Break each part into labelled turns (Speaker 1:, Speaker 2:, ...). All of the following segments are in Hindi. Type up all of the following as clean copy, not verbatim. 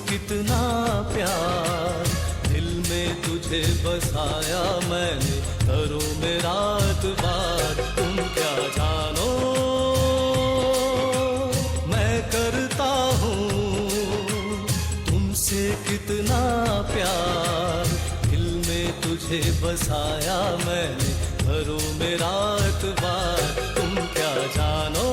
Speaker 1: कितना प्यार दिल में तुझे बसाया मैंने, करूं मैं रात बार। तुम क्या जानो मैं करता हूँ तुमसे कितना प्यार, दिल में तुझे बसाया मैंने, करूं मैं रात बार। तुम क्या जानो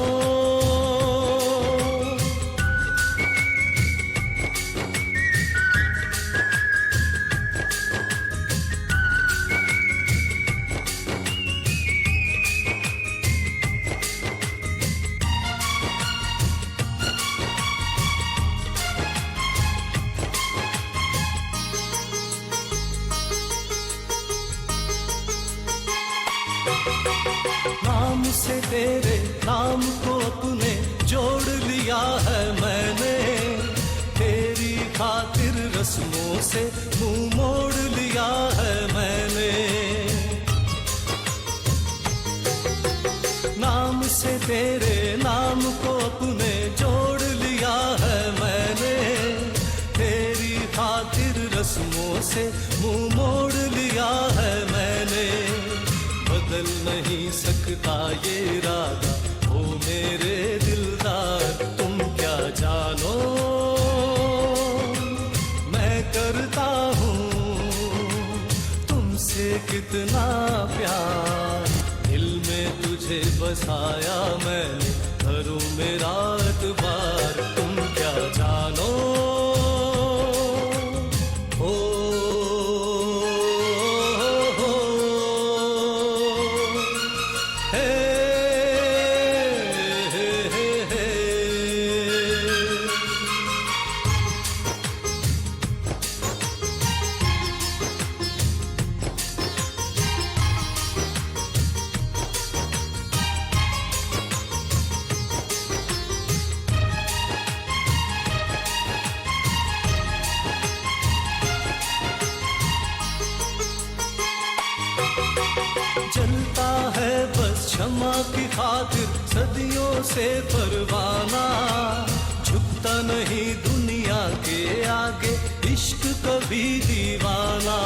Speaker 1: नाम से तेरे नाम को अपने जोड़ लिया है मैंने, तेरी खातिर रस्मों से मुंह मोड़ लिया है मैंने। नाम से तेरे नाम को अपने जोड़ लिया है मैंने, तेरी खातिर रस्मों से मुंह मोड़ लिया है मैंने। बदल नहीं सकता ये इरादा ओ मेरे दिलदार। तुम क्या जानो मैं करता हूँ तुमसे कितना प्यार, दिल में तुझे बसाया मैंने, करूं मैं रात बार। तुम क्या जानो जलता है बस क्षमा की खातिर सदियों से परवाना, झुकता नहीं दुनिया के आगे इश्क कभी दीवाना।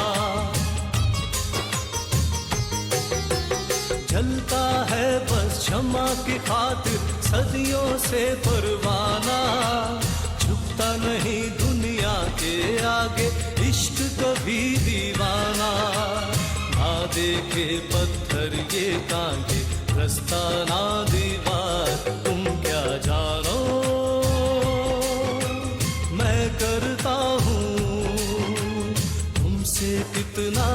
Speaker 1: जलता है बस क्षमा की खातिर सदियों से परवाना, झुकता नहीं दुनिया के आगे इश्क कभी दीवाना। ना देखे पत्थर ये तांगे रास्ता ना दीवार। तुम क्या जानो मैं करता हूँ तुमसे कितना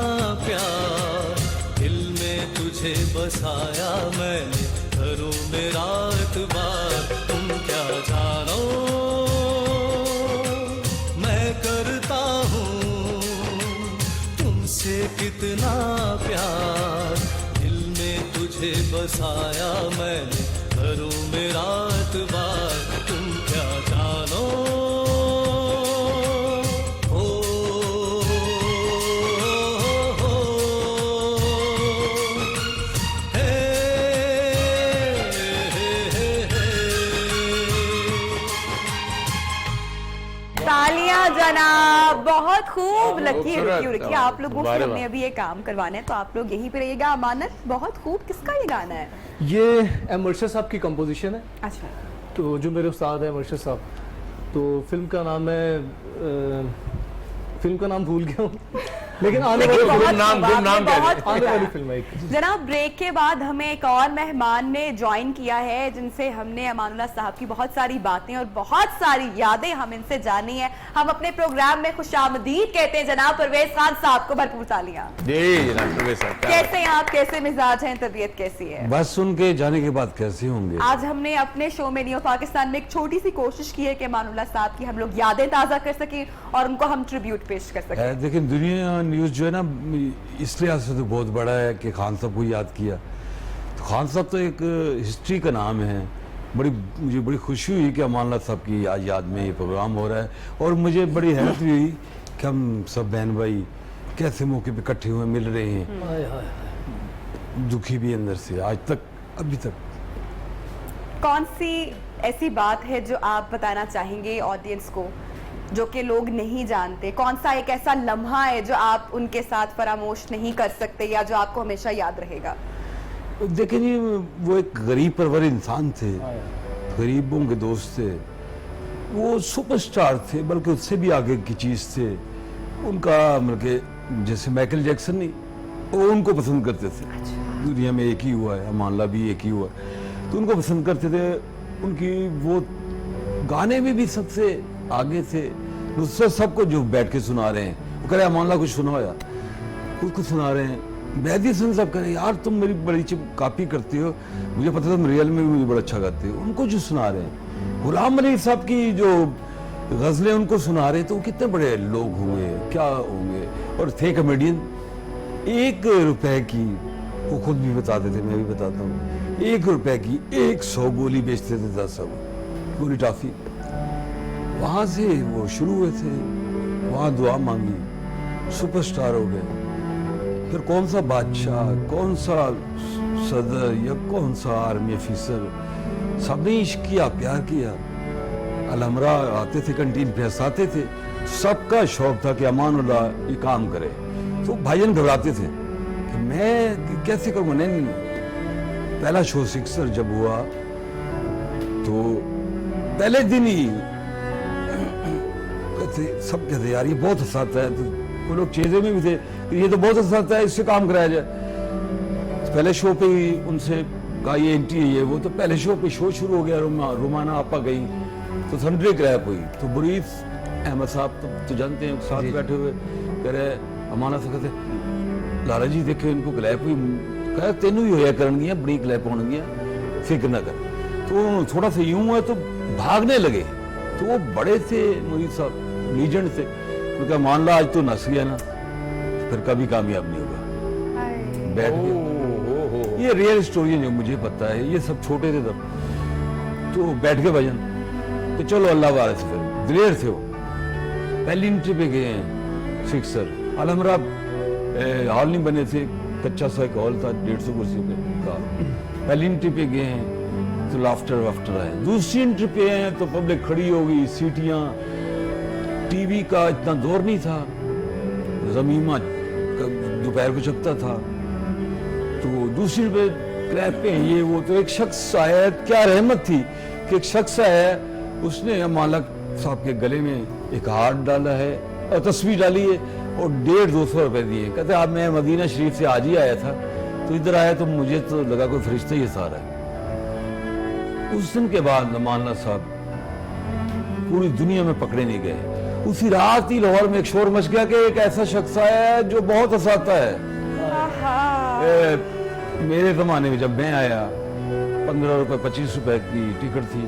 Speaker 1: प्यार, दिल में तुझे बसाया मैंने, करूं मैं रात बार। तुम क्या जानो मैं करता हूँ तुमसे कितना प्यार, दिल में तुझे बसाया मैंने, करूं मैं रात बार। तुम क्या जानो
Speaker 2: तालियां जनाब, बहुत खूब। लकी रुकिए, आप लोगों से हमने अभी ये काम करवाना है तो आप लोग यहीं पे रहिएगा। अमानत, बहुत खूब। किसका ये गाना है?
Speaker 3: ये एमर्शद साहब की कंपोजिशन है।
Speaker 2: अच्छा।
Speaker 3: तो जो मेरे उस्ताद है एमर्शद साहब, तो फिल्म का नाम है फिल्म का नाम भूल गया हूँ लेकिन आने
Speaker 2: लेकिन
Speaker 3: वाली
Speaker 2: बहुत
Speaker 3: फिल्म
Speaker 4: नाम-
Speaker 2: खूब,
Speaker 4: गुम नाम
Speaker 2: आपने
Speaker 4: क्या है?
Speaker 2: बहुत
Speaker 3: आने
Speaker 2: खूब
Speaker 3: वाली
Speaker 2: कहा।
Speaker 3: फिल्म है एक।
Speaker 2: जनाब ब्रेक के बाद हमें एक और मेहमान ने ज्वाइन किया है जिनसे हमने अमानुल्लाह साहब की बहुत सारी बातें और बहुत सारी यादें हम इनसे जानी है। हम अपने प्रोग्राम में खुशामदीद कहते हैं जनाब परवेज खान साहब को, भरपूर तालियां।
Speaker 4: जी जनाब परवेज साहब, क्या
Speaker 2: कैसे हैं आप, कैसे मिजाज हैं, तबीयत कैसी है?
Speaker 5: बस उनके जाने के बाद कैसे होंगे।
Speaker 2: आज हमने अपने शो में न्यू पाकिस्तान में एक छोटी सी कोशिश की है कि अमानुल्लाह साहब की हम लोग यादें ताज़ा कर सकें और उनको हम ट्रिब्यूट पेश कर सकें।
Speaker 5: देखिए दुनिया न्यूज़ जो है ना इस लिहाज से तो बहुत बड़ा है कि खान साहब को याद किया। तो खान साहब तो एक हिस्ट्री का नाम है। मुझे बड़ी खुशी हुई कि अमानुल्लाह साहब की याद में ये प्रोग्राम हो रहा है और मुझे बड़ी हैरत भी हुई कि हम सब बहन भाई कैसे मौके पे इकट्ठे हुए मिल रहे हैं।
Speaker 3: हाय हाय।
Speaker 5: दुखी भी अंदर से आज तक, अभी तक।
Speaker 2: कौन सी ऐसी बात है जो आप बताना चाहेंगे ऑडियंस को जो कि लोग नहीं जानते? कौन सा एक ऐसा लम्हा है जो आप उनके साथ फरामोश नहीं कर सकते या जो आपको हमेशा याद रहेगा?
Speaker 5: देखिए जी, वो एक गरीब परवर इंसान थे, गरीबों के दोस्त थे, वो सुपरस्टार थे, बल्कि उससे भी आगे की चीज़ थे। उनका मतलब जैसे माइकल जैक्सन नहीं, वो उनको पसंद करते थे। दुनिया में एक ही हुआ है, अमानुल्लाह भी एक ही हुआ है, तो उनको पसंद करते थे। उनकी वो गाने में भी सबसे आगे थे। नुसरत सबको जो बैठ के सुना रहे हैं, वो कह रहे अमानुल्लाह कुछ सुनाया, उसको सुना रहे हैं। मेहदी हसन साहब कह रहे यार तुम मेरी बड़ी कॉपी करते हो, मुझे पता था तुम रियल में भी मुझे बड़ा अच्छा गाते हो, उनको जो सुना रहे हैं। गुलाम अली साहब की जो गज़लें उनको सुना रहे हैं, तो वो कितने बड़े लोग होंगे, क्या होंगे। और थे कॉमेडियन। 1 रुपए की, वो खुद भी बताते थे, मैं भी बताता हूँ, 1 रुपए की 100 गोली बेचते थे, 10 गोली टॉफी। वहाँ से वो शुरू हुए थे, वहाँ दुआ मांगी, सुपरस्टार हो गए। फिर कौन सा बादशाह, कौन सा सदर या कौन सा आर्मी ऑफिसर, सबने इश्क किया, प्यार किया। अलहमरा आते थे, कैंटीन पे हंसाते थे, सबका शौक था कि अमानुल्लाह ये काम करे। तो भाईजान घबराते थे कि मैं कैसे करूँगा। नहीं, पहला शो सिक्सर जब हुआ तो पहले दिन ही सब कहते यार ये बहुत हंसाता है। तो वो लोग चेज़े में भी थे, ये तो बहुत हंसाता है, इससे काम कराया जाए। तो पहले शो पे ही उनसे कहा ये एंट्री है, ये वो। तो पहले शो पे शो शुरू हो गया, रोमाना आपा गई तो थंडरे क्रैप हुई। तो बुरीफ अहमद साहब तो जानते हैं, साथ बैठे हुए कह रहे अमाना से कहते लाला जी देखे इनको ग्लैप हुई, कह तेनू ही होया करनगियां, बड़ी ग्लैप होनगियां, फिक्र ना कर। तो थोड़ा सा यूं हुआ तो भागने लगे। तो वो बड़े थे मुरीद साहब, लीजेंड थे। तो मान ला आज तो नस गया ना, फिर कभी कामयाब नहीं होगा, बैठ गया। ये रियल स्टोरी है जो मुझे पता है, ये सब छोटे थे तब। तो बैठ गए भजन, तो चलो अल्लाह वाले से, फिर दिलेर थे वो। पहली एंट्री पे गए हैं सिक्सर, अलहमरा हॉल नहीं बने थे, कच्चा सा एक हॉल था, 150 कुर्सियों का। पहली एंट्री पे गए हैं तो लाफ्टर वाफ्टर आए। दूसरी एंट्री पे हैं तो पब्लिक खड़ी हो गई, सीटियां, टीवी का इतना दौर नहीं था, जमीमा दोपहर को चलता था। तो दूसरी पे क्लैप पे ये वो। तो एक शख्स आया, क्या रहमत थी कि एक शख्स आया, उसने मालक साहब के गले में एक हार डाला है और तस्वीर डाली है और 150-200 रुपए दिए। कहते आप मैं मदीना शरीफ से आज ही आया था, तो इधर आया तो मुझे तो लगा कोई फरिश्ता ही सारा है। उस दिन के बाद अमानुल्लाह साहब पूरी दुनिया में पकड़े नहीं गए। उसी रात ही लाहौर में एक शोर मच गया कि एक ऐसा शख्स आया है जो बहुत हंसाता है। मेरे जमाने में जब मैं आया 15 रुपए 25 रुपए की टिकट थी,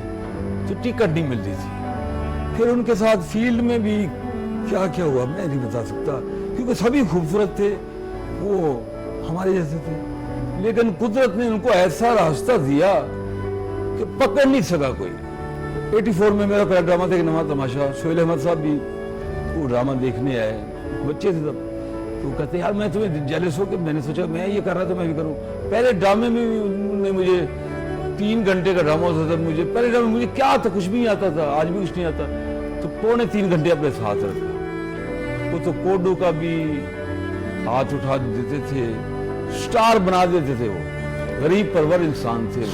Speaker 5: तो टिकट नहीं मिलती थी। फिर उनके साथ फील्ड में भी क्या क्या हुआ मैं नहीं बता सकता, क्योंकि सभी खूबसूरत थे, वो हमारे जैसे थे। लेकिन कुदरत ने उनको ऐसा रास्ता दिया कि पकड़ नहीं सका कोई। 84 में मेरा पहला ड्रामा था, एक नवा तमाशा। सोहेल अहमद साहब भी वो ड्रामा देखने आए, बच्चे थे तब। तो कहते यार मैं तुम्हें जेलस हो के मैंने सोचा मैं ये कर रहा था मैं भी करूँ। पहले ड्रामे में भी उन्होंने मुझे 3 घंटे का ड्रामा होता था, मुझे पहले ड्रामे मुझे क्या आता, कुछ भी नहीं आता था, आज भी कुछ नहीं आता। तो 2.25 घंटे अपने साथ रखा। वो तो कोडो का भी हाथ उठा देते थे, स्टार बना देते थे। वो गरीब परवर इंसान थे।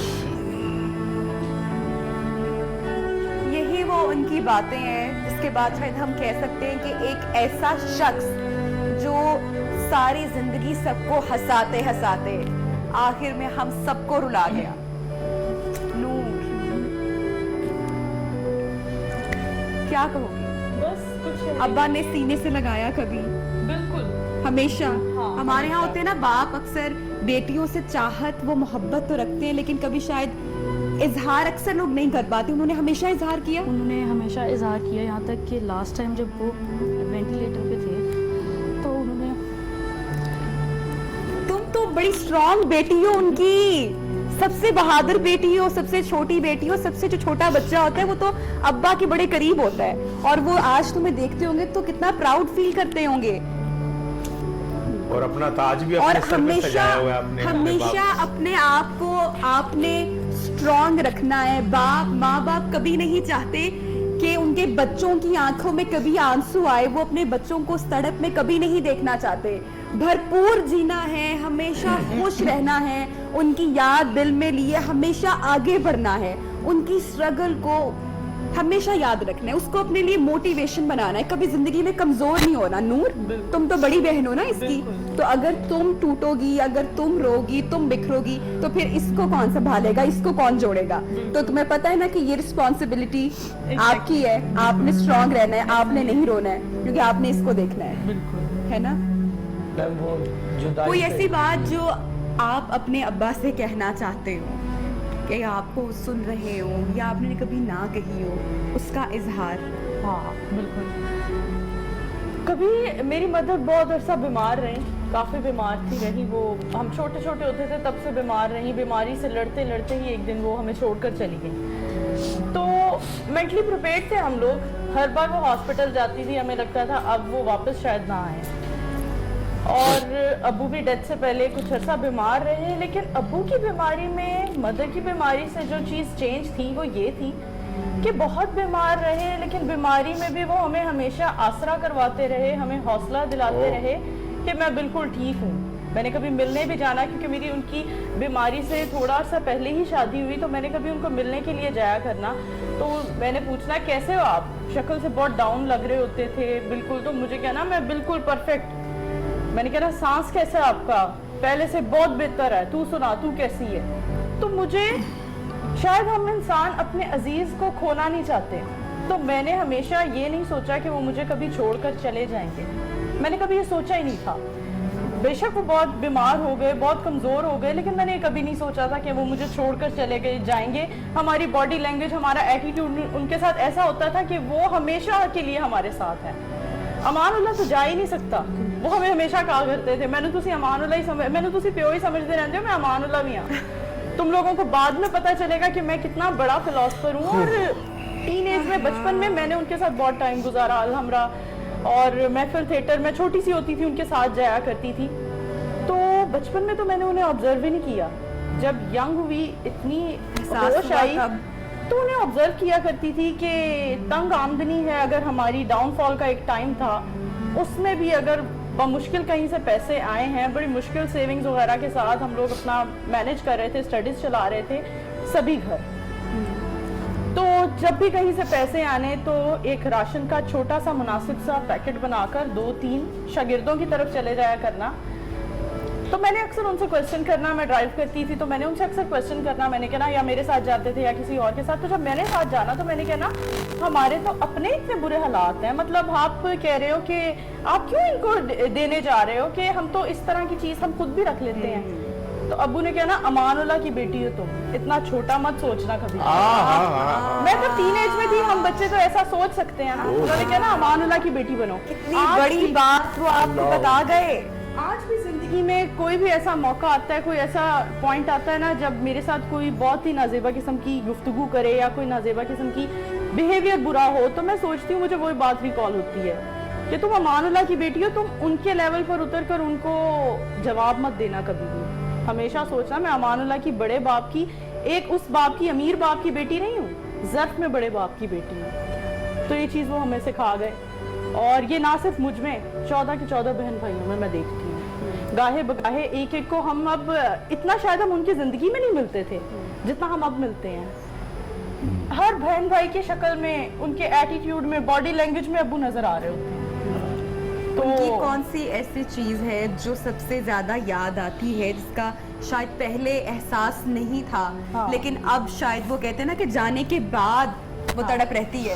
Speaker 2: यही वो उनकी बातें हैं जिसके बाद शायद हम कह सकते हैं कि एक ऐसा शख्स जो जो सारी जिंदगी सबको हंसाते हंसाते आखिर में हम सबको रुला गया। नूर, क्या कहोगी?
Speaker 6: बस कुछ नहीं।
Speaker 2: अब्बा ने सीने से लगाया कभी?
Speaker 6: बिल्कुल।
Speaker 2: हमेशा।
Speaker 6: हाँ,
Speaker 2: हमारे यहाँ होते हैं ना बाप अक्सर बेटियों से चाहत वो मोहब्बत तो रखते हैं लेकिन कभी शायद इजहार अक्सर लोग नहीं कर पाते। उन्होंने हमेशा इजहार किया।
Speaker 3: उन्होंने हमेशा इजहार किया, यहाँ तक कि लास्ट टाइम जब वो वेंटिलेटर पे थे तो उन्होंने।
Speaker 2: तुम तो बड़ी स्ट्रांग बेटी हो उनकी, सबसे बहादुर बेटी हो, सबसे छोटी बेटी हो। सबसे जो छोटा बच्चा होता है वो तो अब्बा के बड़े करीब होता है और वो आज तुम्हें देखते होंगे तो कितना प्राउड फील करते होंगे।
Speaker 4: और अपना ताज भी
Speaker 2: और
Speaker 4: अपने सर पे सजाया हुआ है आपने।
Speaker 2: हमेशा अपने आप को आपने स्ट्रांग रखना है। माँ बाप कभी नहीं चाहते कि उनके बच्चों की आंखों में कभी आंसू आए। वो अपने बच्चों को सड़क में कभी नहीं देखना चाहते। भरपूर जीना है, हमेशा खुश रहना है, उनकी याद दिल में लिए हमेशा आगे बढ़ना है, उनकी स्ट्रगल को हमेशा याद रखना है, उसको अपने लिए मोटिवेशन बनाना है, कभी जिंदगी में कमजोर नहीं होना। नूर, तुम तो बड़ी बहन हो ना इसकी, तो अगर तुम टूटोगी, अगर तुम रोगी, तुम बिखरोगी तो फिर इसको कौन संभालेगा, इसको कौन जोड़ेगा? तो तुम्हें पता है ना कि ये रिस्पॉन्सिबिलिटी आपकी है। आपने स्ट्रांग रहना है, आपने नहीं रोना है क्योंकि आपने इसको देखना है, है ना?
Speaker 7: वो जुदाई
Speaker 2: कोई
Speaker 7: पे-
Speaker 2: ऐसी बात जो आप अपने अब्बा से कहना चाहते हो कि आपको सुन रहे हो या आपने कभी ना कही हो, उसका इजहार?
Speaker 6: हाँ बिल्कुल। कभी मेरी मदर बहुत अरसा बीमार रही, काफ़ी बीमार थी रही वो। हम छोटे छोटे होते थे तब से बीमार रही। बीमारी से लड़ते लड़ते ही एक दिन वो हमें छोड़कर चली गई। तो मेंटली प्रिपेयर्ड थे हम लोग। हर बार वो हॉस्पिटल जाती थी, हमें लगता था अब वो वापस शायद ना आए। और अबू भी डेथ से पहले कुछ अर्सा बीमार रहे, लेकिन अबू की बीमारी में मदर की बीमारी से जो चीज़ चेंज थी वो ये थी कि बहुत बीमार रहे लेकिन बीमारी में भी वो हमें हमेशा आसरा करवाते रहे, हमें हौसला दिलाते रहे कि मैं बिल्कुल ठीक हूँ। मैंने कभी मिलने भी जाना, क्योंकि मेरी उनकी बीमारी से थोड़ा सा पहले ही शादी हुई, तो मैंने कभी उनको मिलने के लिए जाया करना। तो मैंने पूछना कैसे हो आप, शक्ल से बहुत डाउन लग रहे होते थे बिल्कुल। तो मुझे कहना मैं बिल्कुल परफेक्ट। मैंने कहा सांस कैसा है आपका, पहले से बहुत बेहतर है, तू सुना तू कैसी है। तो मुझे शायद हम इंसान अपने अजीज को खोना नहीं चाहते, तो मैंने हमेशा ये नहीं सोचा कि वो मुझे कभी छोड़कर चले जाएंगे। मैंने कभी ये सोचा ही नहीं था। बेशक वो बहुत बीमार हो गए, बहुत कमज़ोर हो गए, लेकिन मैंने कभी नहीं सोचा था कि वो मुझे छोड़कर चले गए जाएंगे। हमारी बॉडी लैंग्वेज, हमारा एटीट्यूड उनके साथ ऐसा होता था कि वो हमेशा के लिए हमारे साथ है। अमानुल्लाह तो जा ही नहीं सकता, वो हमें हमेशा कहा करते थे मैंने तुसी अमानुल्लाह ही समझ, मैंने तुसी प्यो ही समझते रहते हो, मैं अमानुल्लाह भी हाँ। तुम लोगों को बाद में पता चलेगा कि मैं कितना बड़ा फिलोसफर हूँ। और टीन एज में, बचपन में मैंने उनके साथ बहुत टाइम गुजारा अलहमरा। और मैं फिर थिएटर में छोटी सी होती थी उनके साथ जाया करती थी। तो बचपन में तो मैंने उन्हें ऑब्जर्व ही नहीं किया। जब यंग हुई, इतनी होश आई, तो उन्हें ऑब्जर्व किया करती थी कि तंग आमदनी है। अगर हमारी डाउनफॉल का एक टाइम था, उसमें भी अगर मुश्किल कहीं से पैसे आए हैं, बड़ी मुश्किल सेविंग्स वगैरह के साथ हम लोग अपना मैनेज कर रहे थे, स्टडीज चला रहे थे सभी घर। तो जब भी कहीं से पैसे आने तो एक राशन का छोटा सा मुनासिब सा पैकेट बनाकर 2-3 शागिर्दों की तरफ चले जाया करना। तो मैंने अक्सर उनसे क्वेश्चन करना, मैं ड्राइव करती थी तो मैंने उनसे अक्सर क्वेश्चन करना। मैंने कहना या मेरे साथ जाते थे या किसी और के साथ। तो जब मैंने साथ जाना तो मैंने कहना हमारे तो अपने इतने बुरे हालात हैं, मतलब आप कह रहे हो कि आप क्यों इनको देने जा रहे हो, कि हम तो इस तरह की चीज़ हम खुद भी रख लेते हैं। तो अब्बू ने कहना अमानुल्लाह की बेटी हो तुम, इतना छोटा मत सोचना कभी। मैं तो टीनेज में थी, हम बच्चे तो ऐसा सोच सकते हैं ना। उन्होंने कहना अमानुल्लाह की बेटी बनो।
Speaker 2: कितनी बड़ी बात वो आपको बता गए।
Speaker 6: आज भी जिंदगी में कोई भी ऐसा मौका आता है, कोई ऐसा पॉइंट आता है ना, जब मेरे साथ कोई बहुत ही नाजेबा किस्म की गुफ्तगू करे या कोई नाजेबा किस्म की बिहेवियर बुरा हो, तो मैं सोचती हूँ, मुझे वही बात रिकॉल होती है कि तुम अमानुल्लाह की बेटी हो, तुम उनके लेवल पर उतर कर उनको जवाब मत देना कभी भी। हमेशा सोचना मैं अमानुल्लाह की बड़े बाप की, एक उस बाप की, अमीर बाप की बेटी नहीं हूँ, ज़र्फ में बड़े बाप की बेटी हूँ। तो ये चीज़ वो हमें सिखा गए। और ये ना सिर्फ मुझ में, 14 के 14 बहन भाइयों में मैं देखती हूँ। गाहे बगाहे एक एक को हम अब इतना शायद हम उनकी ज़िंदगी में नहीं मिलते थे जितना हम अब मिलते हैं। हर बहन भाई की शक्ल में, उनके एटीट्यूड में, बॉडी लैंग्वेज में अब्बू नज़र आ रहे होते हैं।
Speaker 2: उनकी कौन सी ऐसी चीज है जो सबसे ज्यादा याद आती है, जिसका शायद पहले एहसास नहीं था,
Speaker 6: हाँ।
Speaker 2: लेकिन अब शायद वो कहते हैं ना कि जाने के बाद वो तड़प रहती है।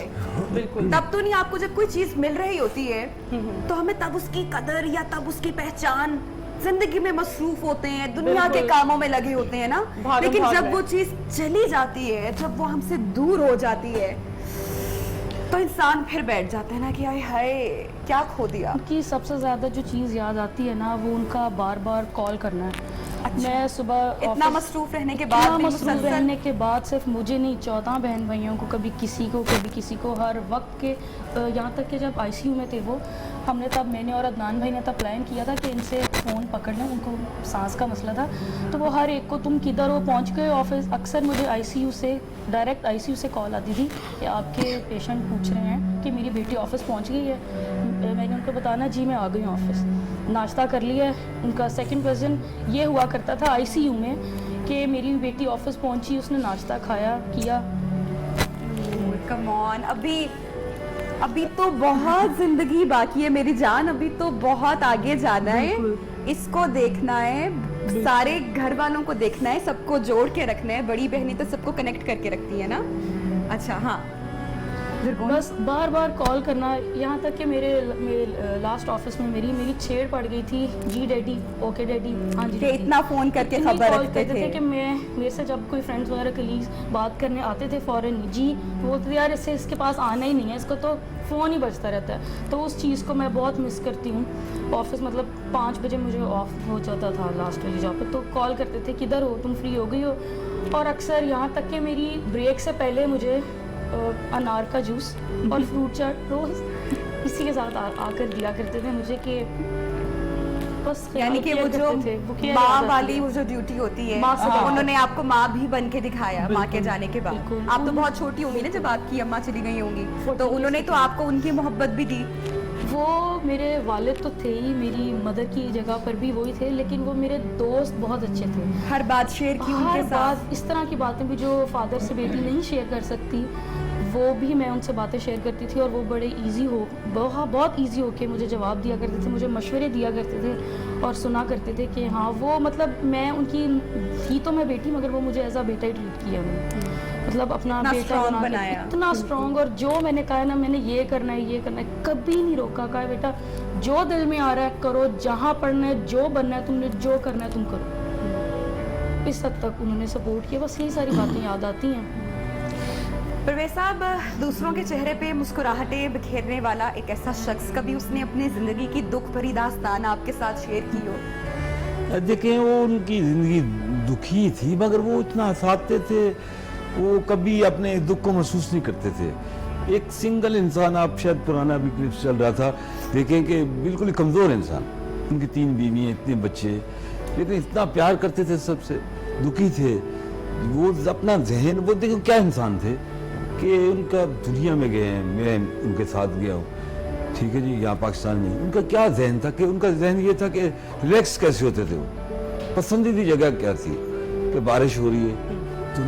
Speaker 6: बिल्कुल।
Speaker 2: तब तो नहीं, आपको जब कोई चीज मिल रही होती है तो हमें तब उसकी कदर या तब उसकी पहचान, जिंदगी में मसरूफ होते हैं, दुनिया के
Speaker 6: बिल्कुल।
Speaker 2: कामों में लगे होते हैं ना,
Speaker 6: भागम
Speaker 2: लेकिन
Speaker 6: भाग
Speaker 2: जब
Speaker 6: में।
Speaker 2: वो चीज चली जाती है, जब वो हमसे दूर हो जाती है, तो इंसान फिर बैठ जाता है ना कि आय हाय क्या खो दिया।
Speaker 3: उनकी सबसे ज़्यादा जो चीज़ याद आती है ना, वो उनका बार बार कॉल करना है।
Speaker 2: अच्छा।
Speaker 3: मैं सुबह
Speaker 2: इतना
Speaker 3: ऑफिस-
Speaker 2: मसरूफ रहने के
Speaker 3: इतना
Speaker 2: बाद भी
Speaker 3: मसरूफ
Speaker 2: मुसलसल-
Speaker 3: रहने के बाद सिर्फ मुझे नहीं, 14 बहन भाइयों को, कभी किसी को हर वक्त के, यहाँ तक कि जब आईसीयू में थे वो, हमने तब, मैंने और अदनान भाई ने तब प्लान किया था कि इनसे फ़ोन पकड़ लें, उनको सांस का मसला था, तो वो हर एक को तुम किधर हो, पहुँच गए ऑफिस। अक्सर मुझे आईसीयू से, डायरेक्ट आईसीयू से कॉल आती थी कि आपके पेशेंट पूछ रहे हैं कि मेरी बेटी ऑफिस पहुँच गई है। मैंने उनको बताना जी मैं आ गई हूँ ऑफिस, नाश्ता कर लिया है। उनका सेकंड क्वेश्चन ये हुआ करता था आईसीयू में कि मेरी बेटी ऑफिस पहुंची, उसने नाश्ता खाया किया।
Speaker 2: कम ऑन, अभी तो बहुत जिंदगी बाकी है मेरी जान, अभी तो बहुत आगे जाना है, इसको देखना है, सारे घर वालों को देखना है, सबको जोड़ के रखना है। बड़ी बहनी तो सबको कनेक्ट करके रखती है ना। अच्छा हाँ,
Speaker 3: बस बार बार कॉल करना, यहाँ तक कि मेरे लास्ट ऑफिस में मेरी छेड़ पड़ गई थी, जी डैडी, ओके डैडी, हाँ जी
Speaker 2: कि
Speaker 3: डैडी।
Speaker 2: इतना फोन करके
Speaker 3: इतनी
Speaker 2: खबर
Speaker 3: कॉल
Speaker 2: रखते
Speaker 3: करते
Speaker 2: थे
Speaker 3: कि मेरे से जब कोई फ्रेंड्स वगैरह कलीग्स बात करने आते थे फ़ौरन जी, वो बोलते थे यार इसके पास आना ही नहीं है, इसको तो फ़ोन ही बजता रहता है। तो उस चीज़ को मैं बहुत मिस करती हूँ। ऑफिस मतलब 5 बजे मुझे ऑफ हो जाता था लास्ट वाली जॉब पे, तो कॉल करते थे किधर हो तुम, फ्री हो गई हो। और अक्सर यहाँ तक कि मेरी ब्रेक से पहले मुझे अनार का जूस और फ्रूट चाट रोज़ इसी के साथ आकर दिया करते थे मुझे, कि बस
Speaker 2: यानी कि वो जो माँ वाली वो जो ड्यूटी होती है,
Speaker 3: माँ से
Speaker 2: हाँ,
Speaker 3: बात।
Speaker 2: उन्होंने आपको माँ भी बन के दिखाया माँ के जाने के बाद।
Speaker 3: बिल्कुल।
Speaker 2: आप तो बहुत छोटी होंगी ना जब आपकी अम्मा चली गई होंगी, तो उन्होंने तो आपको उनकी मोहब्बत भी दी।
Speaker 3: वो मेरे वालिद तो थे ही, मेरी मदर की जगह पर भी वही थे, लेकिन वो मेरे दोस्त बहुत अच्छे थे।
Speaker 2: हर बात शेयर की
Speaker 3: हर
Speaker 2: उनके साथ।
Speaker 3: बात, इस तरह की बातें भी जो फादर से बेटी नहीं शेयर कर सकती, वो भी मैं उनसे बातें शेयर करती थी, और वो बड़े इजी हो, बहुत इजी हो के मुझे जवाब दिया करते थे, मुझे मशवरे दिया करते थे और सुना करते थे कि हाँ वो, मतलब मैं उनकी थी तो मैं बेटी, मगर वो मुझे एज अ बेटा ही ट्रीट किया उन्होंने, मतलब अपना
Speaker 2: इतना
Speaker 3: बेटा
Speaker 2: strong
Speaker 3: बना के,
Speaker 2: बनाया।
Speaker 3: इतना स्ट्रॉन्ग। और जो मैंने कहा है ना, मैंने ये करना है कभी नहीं रोका, कहा बेटा जो दिल में आ रहा है करो, जहाँ पढ़ना है, जो बनना है तुमने, जो करना है तुम करो। इस हद तक उन्होंने सपोर्ट किया। बस यही सारी बातें याद आती हैं।
Speaker 2: परवेज साहब, दूसरों के चेहरे पे मुस्कुराहटें बिखेरने वाला एक ऐसा शख्स, कभी उसने अपनी जिंदगी की दुख भरी दास्तान आपके साथ शेयर की हो?
Speaker 5: देखें, वो उनकी जिंदगी दुखी थी, मगर वो इतना हंसाते थे, वो कभी अपने दुख को महसूस नहीं करते थे। एक सिंगल इंसान, आप शायद पुराना भी क्लिप चल रहा था, देखें कि बिल्कुल ही कमज़ोर इंसान, उनकी 3 बीवियाँ, इतने बच्चे, लेकिन इतना प्यार करते थे सबसे, दुखी थे। वो अपना जहन, वो देखो क्या इंसान थे कि उनका दुनिया में गए हैं, मैं उनके साथ गया हूँ, ठीक है जी, यहाँ पाकिस्तान में। उनका क्या जहन था कि उनका जहन ये था कि रिलैक्स कैसे होते थे वो, पसंदीदा जगह क्या थी कि बारिश हो रही है तो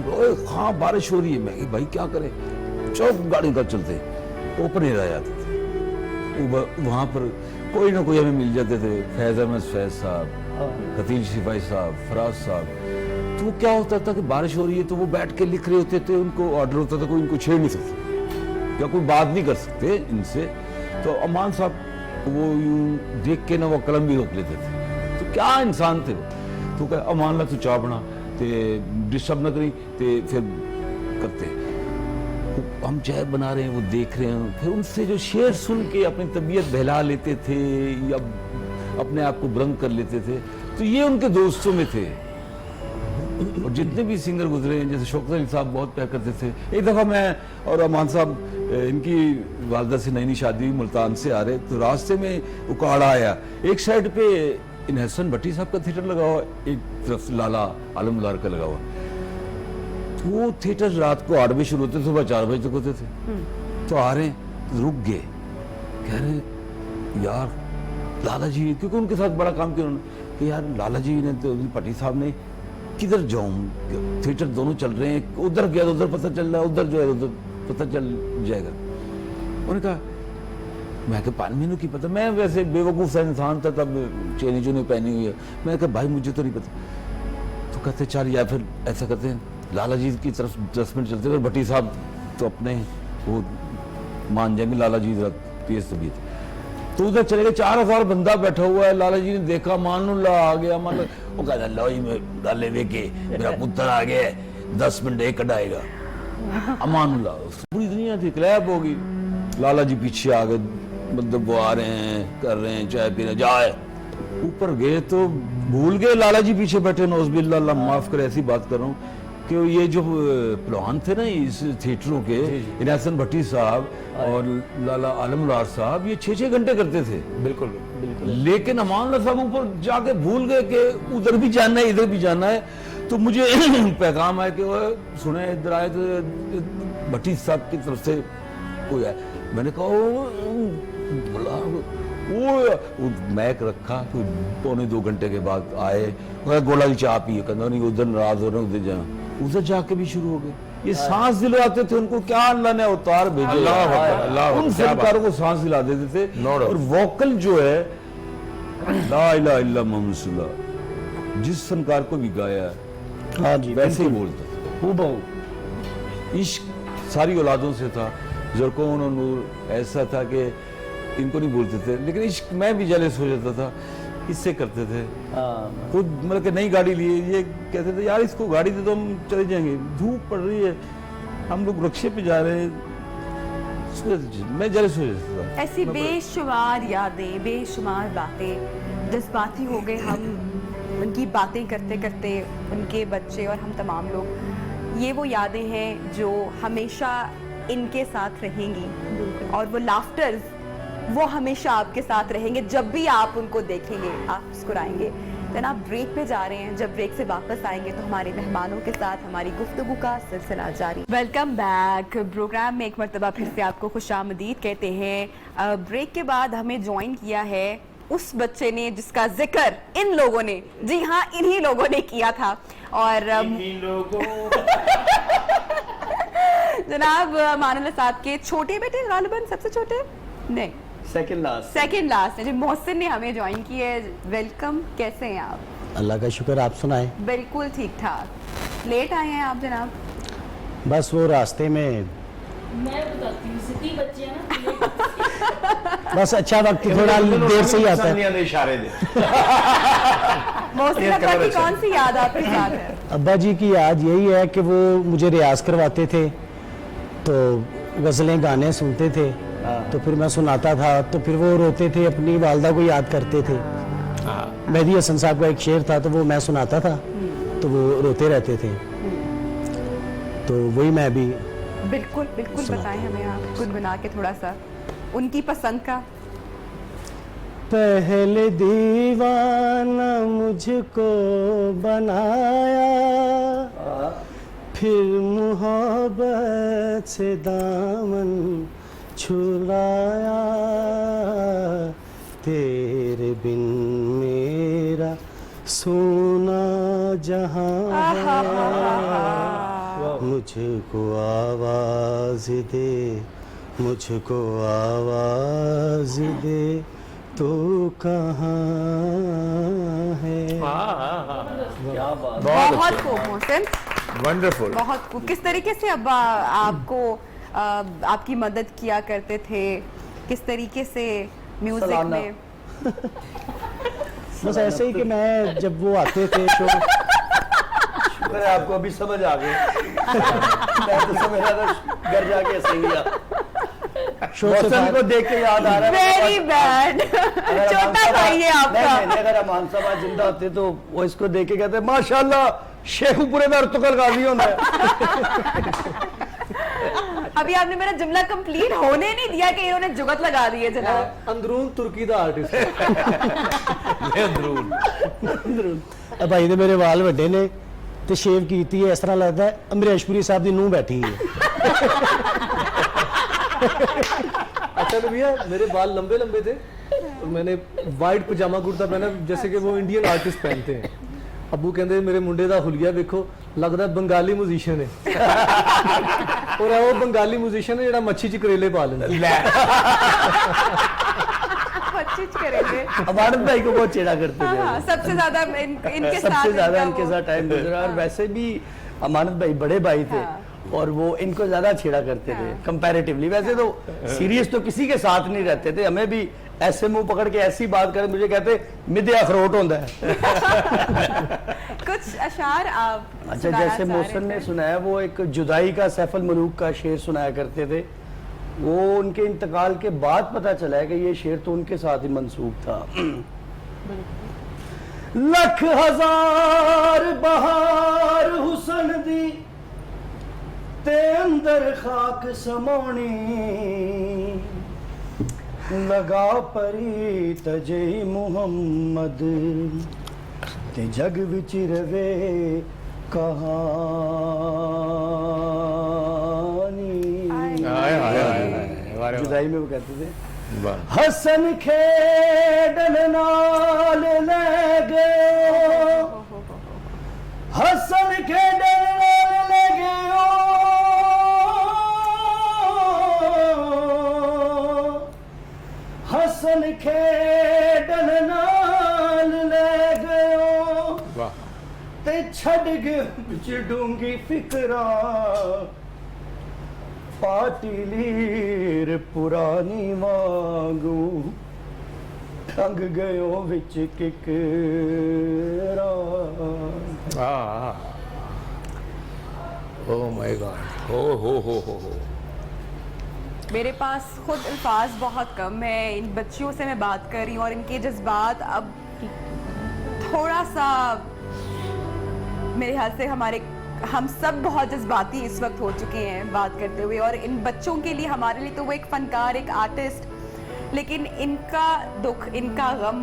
Speaker 5: हाँ बारिश हो रही है, मैं भाई क्या करें, चौक गाड़ी का चलते ऊपर नहीं रह जाते थे। वहाँ पर कोई ना कोई हमें मिल जाते थे, फैज़ अहमद फैज़ साहब, खतील शिफाई साहब, फराज साहब। तो वो क्या होता था कि बारिश हो रही है तो वो बैठ के लिख रहे होते थे, उनको ऑर्डर होता था, कोई उनको छेड़ नहीं सकता या कोई बात नहीं कर सकते इनसे। तो अमान साहब वो यूं देख के ना वो कलम भी रोक लेते थे। तो क्या इंसान थे वो। तो कह अमान ला तू चाह बना ते डिस्टर्ब ना करी, ते फिर करते हम चाय बना रहे हैं, वो देख रहे हैं, फिर उनसे जो शेर सुन के अपनी तबीयत बहला लेते थे या अपने आप को बुलंद कर लेते थे। तो ये उनके दोस्तों में थे। और जितने भी सिंगर गुजरे हैं, जैसे शौकत अली साहब बहुत प्यार करते थे। एक दफ़ा मैं और अमान साहब, इनकी वालदा से नई शादी हुई, मुल्तान से आ रहे, तो रास्ते में उकाड़ा आया। एक साइड पे इन हसन भट्टी साहब का थिएटर लगा हुआ, एक तरफ लाला आलम उलार का लगा हुआ। तो वो थिएटर रात को 8 बजे शुरू होते थे, सुबह 4 बजे तक होते थे। तो आ रहे हैं, रुक गए, कह रहे यार लाला जी, क्योंकि उनके साथ बड़ा काम किया उन्होंने, कि यार लाला जी ने तो भट्टी साहब ने, किधर जाऊं, थिएटर दोनों चल रहे हैं, उधर गया तो उधर पता चल रहा है, उधर जो है उधर पता चल जाएगा। उन्होंने कहा मैं कहा 5 महीनों की पता, मैं वैसे बेवकूफ़ सा इंसान था तब, चेनी चुनी पहनी हुई है। मैं कहा भाई मुझे तो नहीं पता। तो कहते चल या फिर ऐसा करते हैं लाला जी की तरफ 10 मिनट चलते हैं, भट्टी साहब तो अपने वो मान जाएंगे, लाला जी तेज तबीयत। तो उधर चले गए, 4000 बंदा बैठा हुआ है। लाला जी ने देखा, मानुल्ला आ गया, मान वो कहता लो जी मैं गाले वेके मेरा पुत्र आ गया, 10 मिनट एक कटाएगा। अमानुल्ला पूरी दुनिया थी, क्लैप होगी। लाला जी पीछे आ गए, मतलब वो आ रहे हैं, कर रहे हैं, चाय पी रहे, जाए ऊपर गए तो भूल गए लाला जी पीछे बैठे। नौज़बिल्लाह, अल्लाह माफ करे ऐसी बात कर रहा हूँ कि ये जो प्लान थे ना इस थिएटरों के, इनासन भट्टी साहब और लाला आलमलार साहब, ये 6-6 घंटे करते थे।
Speaker 4: बिल्कुल बिल्कुल।
Speaker 5: लेकिन अमानुल्लाह साहब ऊपर जाके भूल गए कि उधर भी जाना है, इधर भी जाना है। तो मुझे पैगाम आया कि वो सुने इधर आए तो भट्टी साहब की तरफ से कोई आया। मैंने कहा बोला वो मैक रखा, तो 1-2 घंटे के बाद आए, गोला की चाय पिए, कहना नहीं उधर नाराज हो रहे उधर जा, उधर जाके भी शुरू हो गए। ये सांस दिलवाते थे उनको, क्या अल्लाह ने अवतार भेजे, उन फनकारों को सांस दिला देते थे। और वोकल जो है ला इलाहा इल्ला मुहम्मद रसूलुल्लाह, जिस फनकार को भी गाया है
Speaker 7: हाँ जी,
Speaker 5: वैसे ही बोलता था। इश्क सारी औलादों से था। ज़रकोन और नूर ऐसा था कि इनको नहीं बोलते थे, लेकिन इश्क मैं भी जेलस हो जाता था, इससे करते थे। खुद मतलब कि नई गाड़ी लिए, ये कहते थे यार इसको गाड़ी दे तो हम चले जाएंगे, धूप पड़ रही है, हम लोग रिक्शे पे जा रहे हैं, मैं जेलस हो जाता था।
Speaker 2: ऐसी बेशुमार यादें, बेशुमार बातें, जज्बाती हो गए हम उनकी बातें करते करते, उनके बच्चे और हम तमाम लोग। ये वो यादें हैं जो हमेशा इनके साथ रहेंगी, और वो लाफ्टर्स वो हमेशा आपके साथ रहेंगे। जब भी आप उनको देखेंगे आप मुस्कुराएंगे। जनाब ब्रेक पे जा रहे हैं, जब ब्रेक से वापस आएंगे तो हमारे मेहमानों के साथ हमारी गुफ्तगू का सिलसिला जारी। Welcome back. प्रोग्राम में एक मरतबा फिर से आपको खुशामदीद कहते हैं। ब्रेक के बाद हमें ज्वाइन किया है उस बच्चे ने जिसका जिक्र इन लोगों ने, जी हाँ इन्हीं लोगों ने किया था। और जनाब मानुल्लाह साहब के छोटे बेटे, गालिबन सबसे छोटे नहीं, सेकंड लास्ट है जो मोहसिन ने हमें ज्वाइन किया है। वेलकम, कैसे हैं आप?
Speaker 7: अल्लाह का शुक्र, आप सुनाएं।
Speaker 2: बिल्कुल ठीक ठाक। लेट आए हैं आप जनाब?
Speaker 7: बस वो रास्ते में
Speaker 3: मैं बताती हूँ, जितनी बच्चे हैं ना
Speaker 7: बस अच्छा वक्त थोड़ा देर से ही आता है।
Speaker 4: इशारे दे।
Speaker 2: मोहसिन अब्बा की कौन सी याद आपके साथ है?
Speaker 7: अब्बा जी की याद यही है कि वो मुझे रियाज करवाते थे, तो गज़लें गाने सुनते थे, तो फिर मैं सुनाता था, तो फिर वो रोते थे, अपनी वालदा को याद करते थे। मेहदी हसन साहब का एक शेर था, तो वो मैं सुनाता था, तो वो रोते रहते थे, तो वही मैं भी
Speaker 2: बिल्कुल बिल्कुल बताएं हमें आप गुनगुना के थोड़ा सा उनकी पसंद का।
Speaker 7: पहले दीवाना मुझको बनाया, फिर मोहब्बत से दामन छुड़ाया, तेरे बिन मेरा सोना जहां है, मुझको आवाज दे, मुझको आवाज दे, तो कहाँ है।
Speaker 4: क्या बात,
Speaker 2: बहुत खूब मोहसिन,
Speaker 4: वंडरफुल।
Speaker 2: बहुत खूब। किस तरीके से अब्बा आपको आपकी मदद किया करते थे, किस तरीके से म्यूजिक में?
Speaker 7: बस ऐसे ही कि मैं जब वो आते थे शो,
Speaker 8: शुक्र है आपको अभी समझ आ गई। मैं तो समझ रहा था घर जाके सही मौसम को देख के याद आ रहा है।
Speaker 2: Very bad. छोटा भाई है आपका।
Speaker 8: नहीं, अगर अमान साहब जिंदा होते तो वो इसको देख के कहते माशाल्लाह शेखुपुरे में अर्तुगल गाजी होता है।
Speaker 2: अभी आपने मेरा जुमला कंप्लीट होने नहीं दिया कि इन्होंने जुगत लगा दी है जनाब।
Speaker 8: अंदरून तुर्की दा आर्टिस्ट
Speaker 7: अंदरून भाई ने मेरे वाल वड्डे ने ते शेव कीती है, इस तरह लगता है अमरीशपुरी साहब दी नूंह बैठी है।
Speaker 9: अच्छा तो भैया मेरे बाल लंबे लंबे थे, तो मैंने वाइट पजामा कुर्ता पहना जैसे कि वो इंडियन आर्टिस्ट पहनते हैं। अबू कहते मेरे मुंडे दा हुलिया देखो, लगता बंगाली म्यूजिशियन है। और वो बंगाली म्यूजिशियन है जेड़ा मच्छी च करेले पा लेंदा
Speaker 2: अच्छी करेंगे।
Speaker 8: अमानत भाई को बहुत छेड़ा करते थे।
Speaker 2: हाँ, सबसे ज्यादा इनके साथ
Speaker 8: सबसे ज्यादा
Speaker 2: इनका
Speaker 8: इनके
Speaker 2: वो-
Speaker 8: साथ टाइम गुजरा। और वैसे भी अमानत भाई बड़े भाई थे और वो इनको ज्यादा छेड़ा करते थे कंपैरेटिवली। वैसे तो सीरियस तो किसी के साथ नहीं रहते थे, हमें भी ऐसे मुंह पकड़ के ऐसी बात करे, मुझे कहते मिदे अखरोट होता है।
Speaker 2: कुछ अशार आप
Speaker 8: अच्छा,
Speaker 2: सुनाना
Speaker 8: जैसे
Speaker 2: चाह रहे
Speaker 8: मोहसन ने
Speaker 2: थे।
Speaker 8: सुनाया, वो एक जुदाई का सैफुल मलूक का शेर सुनाया करते थे। वो उनके इंतकाल के बाद पता चला है कि ये शेर तो उनके साथ ही मंसूब था। लख हजार बहार हुसन दी ते अंदर खाक समानी, लगा परी तजे मुहम्मद ते जग विच रवे कहानी। जुदाई में वो कहते थे हसन खेडन नाल ले गयो, हसन खेडन नाल ले गयो, हसन खेडन नाल ले गयो ते छड़ गयो बिच डूंगी फिकरा, पाटिलीर पुरानी वांगू टंग गयो विच किकरा।
Speaker 4: ओह माय गॉड, हो
Speaker 2: मेरे पास खुद अल्फाज बहुत कम है। इन बच्चियों से मैं बात कर रही हूँ और इनके जज्बात अब थोड़ा सा मेरे ख्याल से हम सब बहुत जज्बाती इस वक्त हो चुके हैं बात करते हुए। और इन बच्चों के लिए, हमारे लिए तो वो एक फनकार, एक आर्टिस्ट, लेकिन इनका दुख, इनका गम,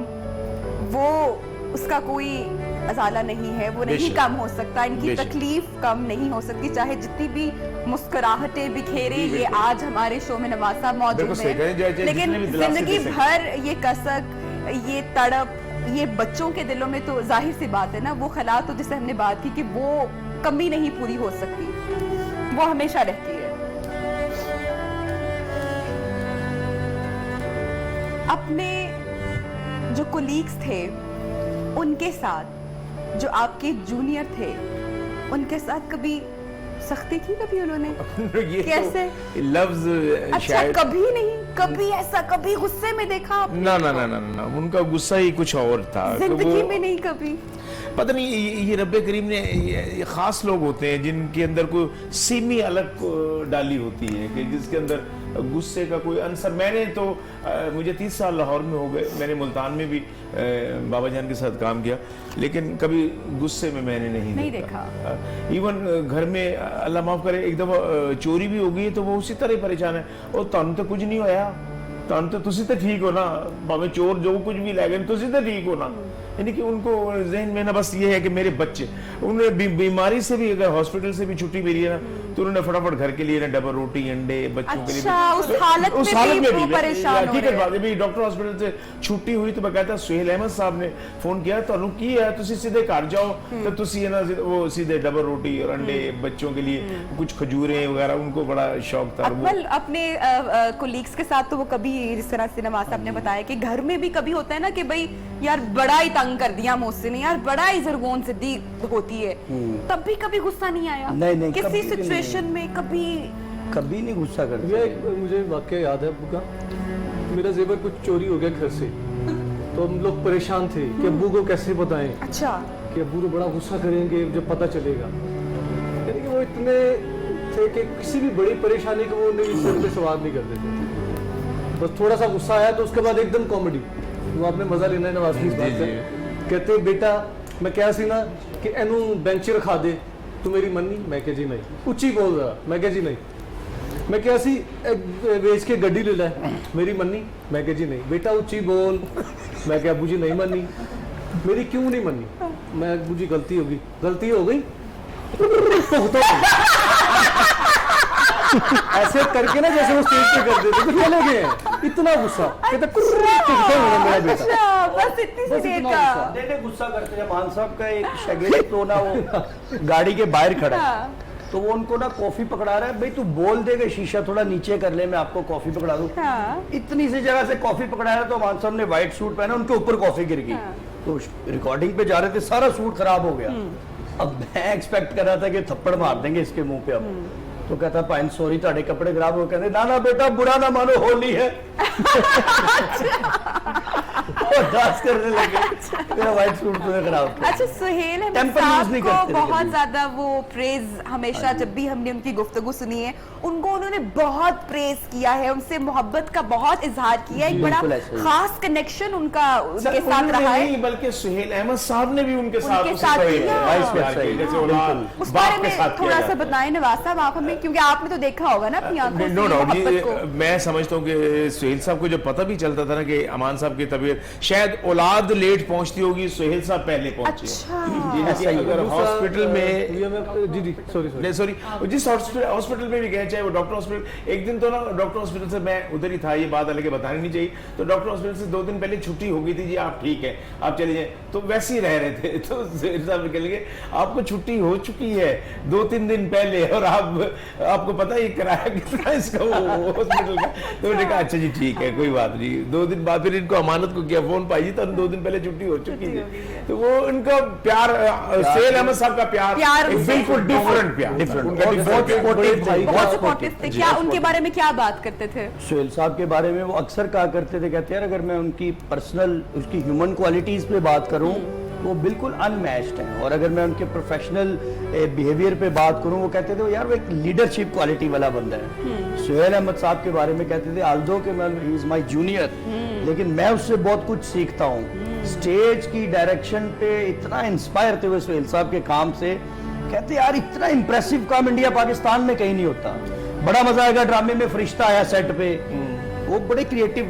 Speaker 2: वो उसका कोई अजाला नहीं है, वो नहीं कम हो सकता। इनकी तकलीफ कम नहीं हो सकती, चाहे जितनी भी मुस्कुराहटें बिखेरे ये आज हमारे शो में नवाज साहब मौजूद हैं, लेकिन जिंदगी भर ये कसक, ये तड़प, ये बच्चों के दिलों में तो जाहिर सी बात है ना, वो खला तो जिसे हमने बात की कि वो कमी नहीं पूरी हो सकती, वो हमेशा रहती है। अपने जो कोलीग्स थे उनके साथ, जो आपके जूनियर थे उनके साथ कभी सख्ती की कभी उन्होंने?
Speaker 4: ये
Speaker 2: कैसे?
Speaker 4: तो लफ्ज
Speaker 2: अच्छा,
Speaker 4: शायद
Speaker 2: कभी नहीं, कभी ऐसा कभी गुस्से में देखा आपने?
Speaker 4: ना ना ना ना ना, उनका गुस्सा ही कुछ और था। तो
Speaker 2: जिंदगी
Speaker 4: वो
Speaker 2: में नहीं कभी?
Speaker 4: पता नहीं, ये रब्बे करीम ने ये खास लोग होते हैं जिनके अंदर कोई सीमी अलग डाली होती है कि जिसके अंदर गुस्से का कोई अंसर। मैंने तो मुझे 30 साल लाहौर में हो गए, मैंने मुल्तान में भी बाबा जान के साथ काम किया, लेकिन कभी गुस्से में मैंने नहीं देखा। इवन घर में अल्लाह माफ करे एक दफा चोरी भी हो गई तो वो उसी तरह परेशान है, और तुम तो कुछ नहीं होया, तुम तो तुसी तो ठीक हो ना, भावे चोर जो कुछ भी ले गए तुसी तो ठीक हो ना। यानी कि उनको जहन में ना बस ये है कि मेरे बच्चे, उन्हें बीमारी से भी अगर हॉस्पिटल से भी छुट्टी मिली है ना तो उन्होंने फटाफट घर के लिए ना डबल रोटी अंडे बच्चों के लिए
Speaker 2: अच्छा, उस हालत में भी वो परेशान हो
Speaker 4: हकीकत
Speaker 2: रहे
Speaker 4: बात है भी डॉक्टर हॉस्पिटल से छुट्टी हुई तो बकायदा सुहेल अहमद साहब ने फोन किया ਤੁਹਾਨੂੰ ਕੀ है ਤੁਸੀਂ सीधे घर जाओ तो ਤੁਸੀਂ ना वो सीधे डबल रोटी और अंडे बच्चों के लिए कुछ खजूरें वगैरह, उनको बड़ा शौक था।
Speaker 2: अकमल अपने कोलीग्स के साथ तो वो कभी, जिस तरह से नवाज साहब ने बताया कि घर में भी कभी होता है ना कि भाई यार बड़ा ही तंग कर दिया मुझसे, नहीं यार बड़ा ही ज़रगोन सिद्दी होती है, तब भी कभी गुस्सा नहीं आया?
Speaker 8: नहीं,
Speaker 2: किसी
Speaker 8: कभी भी
Speaker 2: सिचुएशन में कभी
Speaker 8: नहीं गुस्सा करते।
Speaker 9: ये मुझे वाकया याद है अब्बू का, मेरा जेवर कुछ चोरी हो गया घर से, तो हम लोग परेशान थे कि अब्बू को कैसे बताएं
Speaker 2: अच्छा
Speaker 9: कि अब्बू तो बड़ा गुस्सा करेंगे जब पता चलेगा। यानी कि वो इतने थे कि किसी भी बड़ी परेशानी को वो नहीं सिर पे सवार नहीं करते थे, बस थोड़ा सा गुस्सा आया तो उसके बाद एकदम कॉमेडी। वो आपने मजा लेना है नवाज की इस बात का। कहते बेटा मैं क्या सी ना कि एनू बेंच रखा दे, तू मेरी मन्नी? मैं कह जी नहीं, उच्ची बोल रहा, मैं कह जी नहीं। मैं क्या सी वेच के गड्डी ले ला, मेरी मन्नी? मैं कह जी नहीं। बेटा उच्ची बोल। मैं क्या अब्बू जी नहीं मन्नी। मेरी क्यों नहीं मन्नी? मैं अब्बू जी गलती होगी। गलती हो गई ऐसे करके ना जैसे वो स्टेज पे कर देते तो चले गए हैं। इतना गुस्सा कहते मेरा बेटा,
Speaker 2: अच्छा, बस इतनी सी
Speaker 9: बस
Speaker 2: देर
Speaker 9: इतना
Speaker 2: का।
Speaker 9: गुस्सा।
Speaker 8: देखे गुस्सा करते हैं। मान साहब का एक शागिर्द तो ना वो गाड़ी के बाहर खड़ा है, तो वो उनको ना कॉफी पकड़ा रहा है, भाई तू बोल दे कि शीशा थोड़ा नीचे कर ले, मैं आपको कॉफी पकड़ा दूं।
Speaker 2: हाँ।
Speaker 8: इतनी सी जगह से कॉफी पकड़ा रहा है, तो अमान साहब ने व्हाइट सूट पहना, उनके ऊपर कॉफी गिर गई। तो रिकॉर्डिंग पे जा रहे थे, सारा सूट खराब हो गया। अब मैं एक्सपेक्ट कर रहा था कि थप्पड़ मार देंगे इसके मुंह पे। अब तो कहता पाइन सॉरी ताड़े कपड़े खराब हो, कहते ना ना बेटा बुरा ना मानो, होली है। और डांस करने लगे, मेरा व्हाइट सूट तो खराब था।
Speaker 2: अच्छा, सुहेल अहमद
Speaker 8: Temper use
Speaker 2: साहब
Speaker 8: नहीं
Speaker 2: को
Speaker 8: करते थे
Speaker 2: बहुत
Speaker 8: कभी।
Speaker 2: ज्यादा वो प्रेज हमेशा, जब भी हमने उनकी गुफ्तगू सुनी है, उनको उन्होंने बहुत प्रेज किया है, उनसे मोहब्बत का बहुत इजहार किया है। एक बड़ा
Speaker 8: बिल्कुल ऐसे ही।
Speaker 2: खास कनेक्शन उनका उनके साथ
Speaker 4: उन्होंने
Speaker 2: रहा है।
Speaker 4: नहीं, बल्कि सुहेल अहमद साहब ने भी उनके साथ
Speaker 2: उनके
Speaker 4: उसी
Speaker 2: साथ
Speaker 4: तरह
Speaker 2: किया।
Speaker 4: प्यार
Speaker 8: Vice
Speaker 4: किया,
Speaker 8: versa,
Speaker 4: जैसे औलाद
Speaker 2: उस
Speaker 4: बाप
Speaker 2: बारे
Speaker 4: के
Speaker 2: में
Speaker 4: साथ
Speaker 2: थोड़ा
Speaker 4: किया
Speaker 2: सा
Speaker 4: जाता है।
Speaker 2: बताएं नवाज साहब आप हमें, क्योंकि आपने तो देखा होगा ना अपनी आंखों
Speaker 4: नो
Speaker 2: से
Speaker 4: डाउट,
Speaker 2: मोहब्बत
Speaker 4: ये
Speaker 2: को।
Speaker 4: मैं समझता हूँ कि सुहेल साहब को जब पता भी चलता था ना कि अमान साहब की तबीयत, शायद औलाद लेट पहुंचती होगी, सुहेल साहब पहले पहुंचे।
Speaker 2: अच्छा।
Speaker 4: ये अगर हॉस्पिटल में
Speaker 9: जी जी सॉरी
Speaker 4: नहीं सॉरी, जिस हॉस्पिटल में भी गए, चाहे वो डॉक्टर हॉस्पिटल, एक दिन तो ना डॉक्टर हॉस्पिटल से, मैं उधर ही था, ये बात अलग बतानी नहीं चाहिए, तो डॉक्टर हॉस्पिटल से 2 दिन पहले छुट्टी हो गई थी, जी आप ठीक है आप चले जाए, तो वैसे ही रह रहे थे। तो सुहेल साहब कह लगे आपको छुट्टी हो चुकी है 2-3 दिन पहले, और आपको पता है किराया कितना इसका वो हॉस्पिटल का। तो मैंने कहा अच्छा जी ठीक है कोई बात नहीं। 2 दिन बाद फिर इनको अमानत को किया फोन, पाई जी तो 2 दिन पहले छुट्टी हो चुकी थी। तो वो उनका प्यार, सुहेल अहमद साहब का प्यार एक
Speaker 2: उनसे
Speaker 4: बिल्कुल डिफरेंट प्यार,
Speaker 8: Different।
Speaker 4: उनका
Speaker 8: और
Speaker 4: different
Speaker 8: बहुत
Speaker 4: प्यार।
Speaker 8: supportive थे,
Speaker 2: बहुत सपोर्टिव थे। क्या उनके बारे में क्या बात करते थे?
Speaker 8: सुहेल साहब के बारे में वो अक्सर कहा करते थे, कहते हैं अगर मैं उनकी पर्सनल, उसकी ह्यूमन क्वालिटीज पे बात करूं वो बिल्कुल अनमैच्ड हैं, और अगर मैं उनके प्रोफेशनल बिहेवियर पे बात करूं, वो कहते थे वो यार वो एक लीडरशिप क्वालिटी वाला बंदा है। सुहेल अहमद साहब के बारे में कहते थे आल्दो कि मैं ही इज माय जूनियर, लेकिन मैं उससे बहुत कुछ सीखता हूँ। स्टेज की डायरेक्शन पे इतना इंस्पायर थे हुए सुहेल साहब के काम से, कहते यार इतना इंप्रेसिव काम इंडिया पाकिस्तान में कहीं नहीं होता। बड़ा मजा आएगा ड्रामे में फरिश्ता आया सेट पे, वो बड़े क्रिएटिव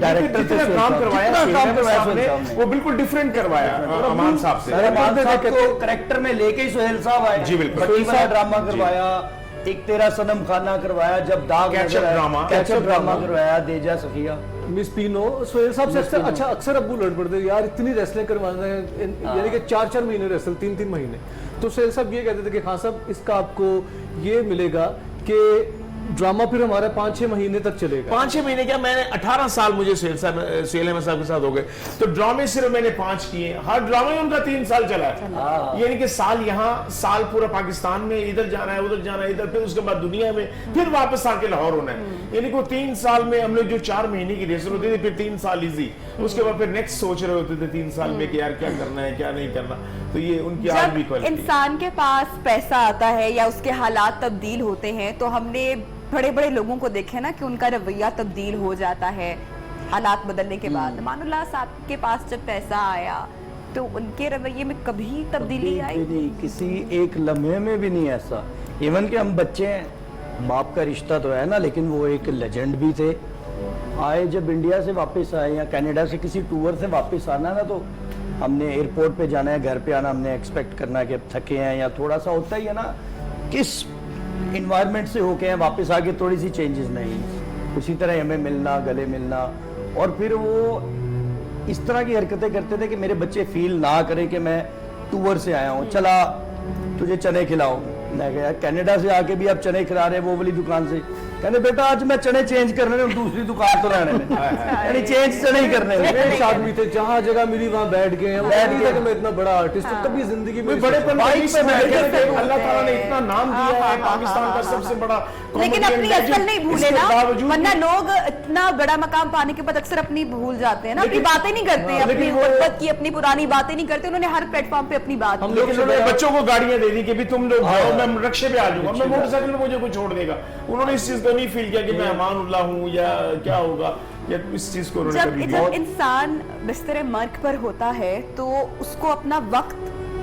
Speaker 8: डायरेक्टर थे।
Speaker 4: जितना काम करवाया
Speaker 8: जितना काम करवाया
Speaker 4: सुहेल साहब ने, वो बिल्कुल डिफरेंट करवाया अमान साहब से।
Speaker 8: अमान साहब को करेक्टर में लेके ही सुहेल साहब आए।
Speaker 4: जी, बिल्कुल।
Speaker 8: बड़ी वाला ड्रामा करवाया, एक तेरा सनम खाना करवाया, जब दाग
Speaker 4: Catch up drama।
Speaker 8: Catch up drama करवाया, देजा सखिया।
Speaker 9: मिस पीनो सुहेल साहब से अक्सर अब्बू लड़ पड़ते यार, इतनी रेसलिंग करवाना है, यानी कि 4-4 महीने रेसल, 3-3 महीने। तो सुहेल साहब ये कहते थे कि खान साहब इसका आपको ये मिलेगा कि ड्रामा फिर हमारा 5-6 महीने तक चलेगा।
Speaker 4: 5-6 महीने क्या, मैंने 18 साल मुझे सुहेल अहमद साहब के साथ हो गए, तो ड्रामे सिर्फ मैंने 5 किए, हर ड्रामे में उनका 3 साल चला है। यानी कि साल यहाँ, साल पूरा पाकिस्तान में, इधर जाना है उधर जाना है इधर, फिर उसके बाद दुनिया में, फिर वापस आके लाहौर होना है। यानी कि 3 साल में हम लोग जो 4 महीने की रेसल होती थी, फिर 3 साल इजी, उसके बाद फिर नेक्स्ट सोच रहे होते थे 3 साल में कि यार क्या करना है क्या नहीं करना। तो ये उनकी आज भी
Speaker 2: जब
Speaker 4: क्वालिटी।
Speaker 2: इंसान के पास पैसा आता है या उसके हालात तब्दील होते हैं, तो हमने बड़े बड़े लोगों को देखे ना कि उनका रवैया तब्दील हो जाता है हालात बदलने के बाद। मानुल्लाह साहब के पास जब पैसा आया तो उनके रवैये में कभी तब्दीली आई?
Speaker 8: नहीं, किसी एक लम्हे में भी नहीं ऐसा। इवन कि हम बच्चे हैं, बाप का रिश्ता तो है ना, लेकिन वो एक लेजेंड भी थे। आए जब इंडिया से वापस आए या कनाडा से किसी टूर से वापस आना ना, तो हमने एयरपोर्ट पे जाना है, घर पे आना, हमने एक्सपेक्ट करना है कि अब थके हैं या थोड़ा सा होता ही है ना, किस इन्वायरमेंट से होके हैं, वापस आके थोड़ी सी चेंजेस नहीं, उसी तरह हमें मिलना, गले मिलना। और फिर वो इस तरह की हरकतें करते थे कि मेरे बच्चे फील ना करें कि मैं टूर से आया हूँ, चला तुझे चने खिलाओ। मैं गया कनाडा से आके भी आप चने खिला रहे वो वाली दुकान से, कहने बेटा आज मैं चने चेंज करने में, दूसरी दुकान तो रहने में, यानी चेंज चने ही करने में।
Speaker 9: एक आदमी थे, जहाँ जगह मिली वहाँ बैठ गए हैं।
Speaker 8: बैठ गए।
Speaker 9: मैं इतना बड़ा आर्टिस्ट हूँ, कभी जिंदगी में
Speaker 4: बड़े
Speaker 8: बाइक पे बैठ के
Speaker 4: अल्लाह ताला ने इतना नाम दिया है, पाकिस्तान का सबसे बड़ा
Speaker 2: लेकिन
Speaker 4: comedian
Speaker 2: अपनी
Speaker 4: legend,
Speaker 2: असल नहीं भूले
Speaker 4: इसके
Speaker 2: ना,
Speaker 4: बावजूद
Speaker 2: वरना
Speaker 4: भी-
Speaker 2: लोग इतना बड़ा मकाम पाने के बाद अक्सर अपनी भूल जाते हैं ना, अपनी बातें नहीं करते, अपनी
Speaker 4: लेकिन वो-
Speaker 2: गुर्बत की अपनी पुरानी बातें नहीं करते। उन्होंने हर प्लेटफॉर्म पे अपनी बात की।
Speaker 4: लेकिन उन्होंने बच्चों को गाड़ियां दे दी कि भी तुम लोग जाओ, मैं रक्शे पे आ जाऊंगा, मैं मोटरसाइकिल में मुझे कोई छोड़ देगा। उन्होंने इस चीज को नहीं फील किया कि मैं अमानुल्लाह हूँ या क्या होगा, या इस चीज को उन्होंने कभी
Speaker 2: जब इंसान बिस्तर मर्ग पर होता है तो उसको अपना वक्त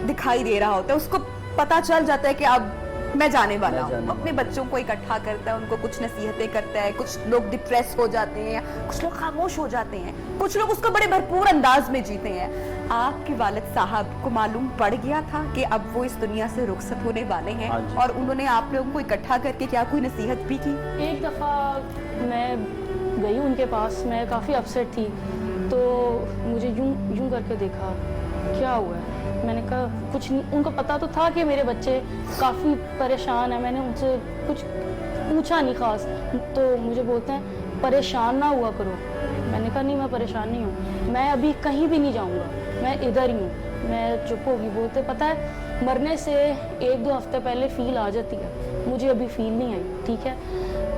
Speaker 2: दिखाई दे रहा होता है, उसको पता चल जाता है कि अब मैं जाने वाला हूँ। अपने बच्चों को इकट्ठा करता है, उनको कुछ नसीहतें करता है, कुछ लोग डिप्रेस हो जाते हैं, कुछ लोग खामोश हो जाते हैं, कुछ लोग उसको बड़े भरपूर अंदाज में जीते हैं। आपके वालिद साहब को मालूम पड़ गया था कि अब वो इस दुनिया से रुखसत होने वाले हैं, और उन्होंने आप लोगों को इकट्ठा करके क्या कोई नसीहत भी की?
Speaker 3: एक दफ़ा मैं गई उनके पास, मैं काफ़ी अपसेट थी, तो मुझे यूं करके देखा, क्या हुआ है? मैंने कहा कुछ नहीं, उनको पता तो था कि मेरे बच्चे काफ़ी परेशान हैं, मैंने उनसे कुछ पूछा नहीं ख़ास, तो मुझे बोलते हैं परेशान ना हुआ करो। मैंने कहा नहीं, मैं परेशान नहीं हूँ, मैं अभी कहीं भी नहीं जाऊँगा, मैं इधर ही हूँ। मैं चुप होगी। बोलते पता है मरने से 1-2 हफ्ते पहले फील आ जाती है, मुझे अभी फील नहीं आई, ठीक है,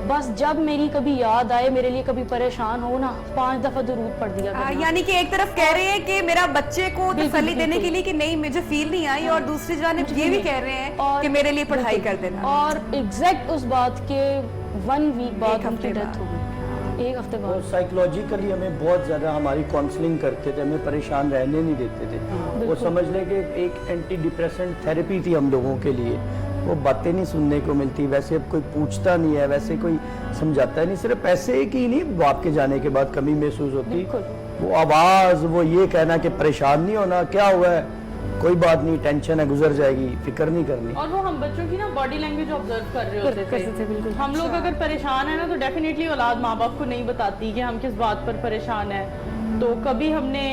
Speaker 3: बस जब मेरी कभी याद आए, मेरे लिए कभी परेशान हो ना, 5 दफा दरूद पढ़ दिया करना।
Speaker 2: यानी कि एक तरफ कह रहे हैं कि मेरा बच्चे को तसल्ली देने के लिए कि नहीं मुझे फील नहीं आई, और दूसरी जानिब ये भी कह रहे हैं कि मेरे लिए पढ़ाई कर देना।
Speaker 3: और एग्जैक्ट उस बात के 1 वीक बाद उनकी डेथ हो गई, 1 हफ्ते
Speaker 8: और
Speaker 3: बाद।
Speaker 8: साइकोलॉजिकली हमें बहुत ज़्यादा हमारी काउंसलिंग करते थे, हमें परेशान रहने नहीं देते थे। वो समझ लें कि एक एंटी डिप्रेसेंट थेरेपी थी हम लोगों के लिए। वो बातें नहीं सुनने को मिलती, वैसे अब कोई पूछता नहीं है, वैसे कोई समझाता नहीं, सिर्फ पैसे की नहीं बाप के जाने के बाद कमी महसूस होती, वो आवाज़, वो ये कहना कि परेशान नहीं होना, क्या हुआ है, कोई बात नहीं, टेंशन है, गुजर जाएगी, फिक्र नहीं करनी।
Speaker 6: और वो हम बच्चों की ना बॉडी लैंग्वेज ऑब्जर्व कर रहे होते थे।
Speaker 3: बिल्कुल।
Speaker 6: हम लोग अगर परेशान है ना तो डेफिनेटली औलाद माँ बाप को नहीं बताती कि हम किस बात पर परेशान है। तो कभी हमने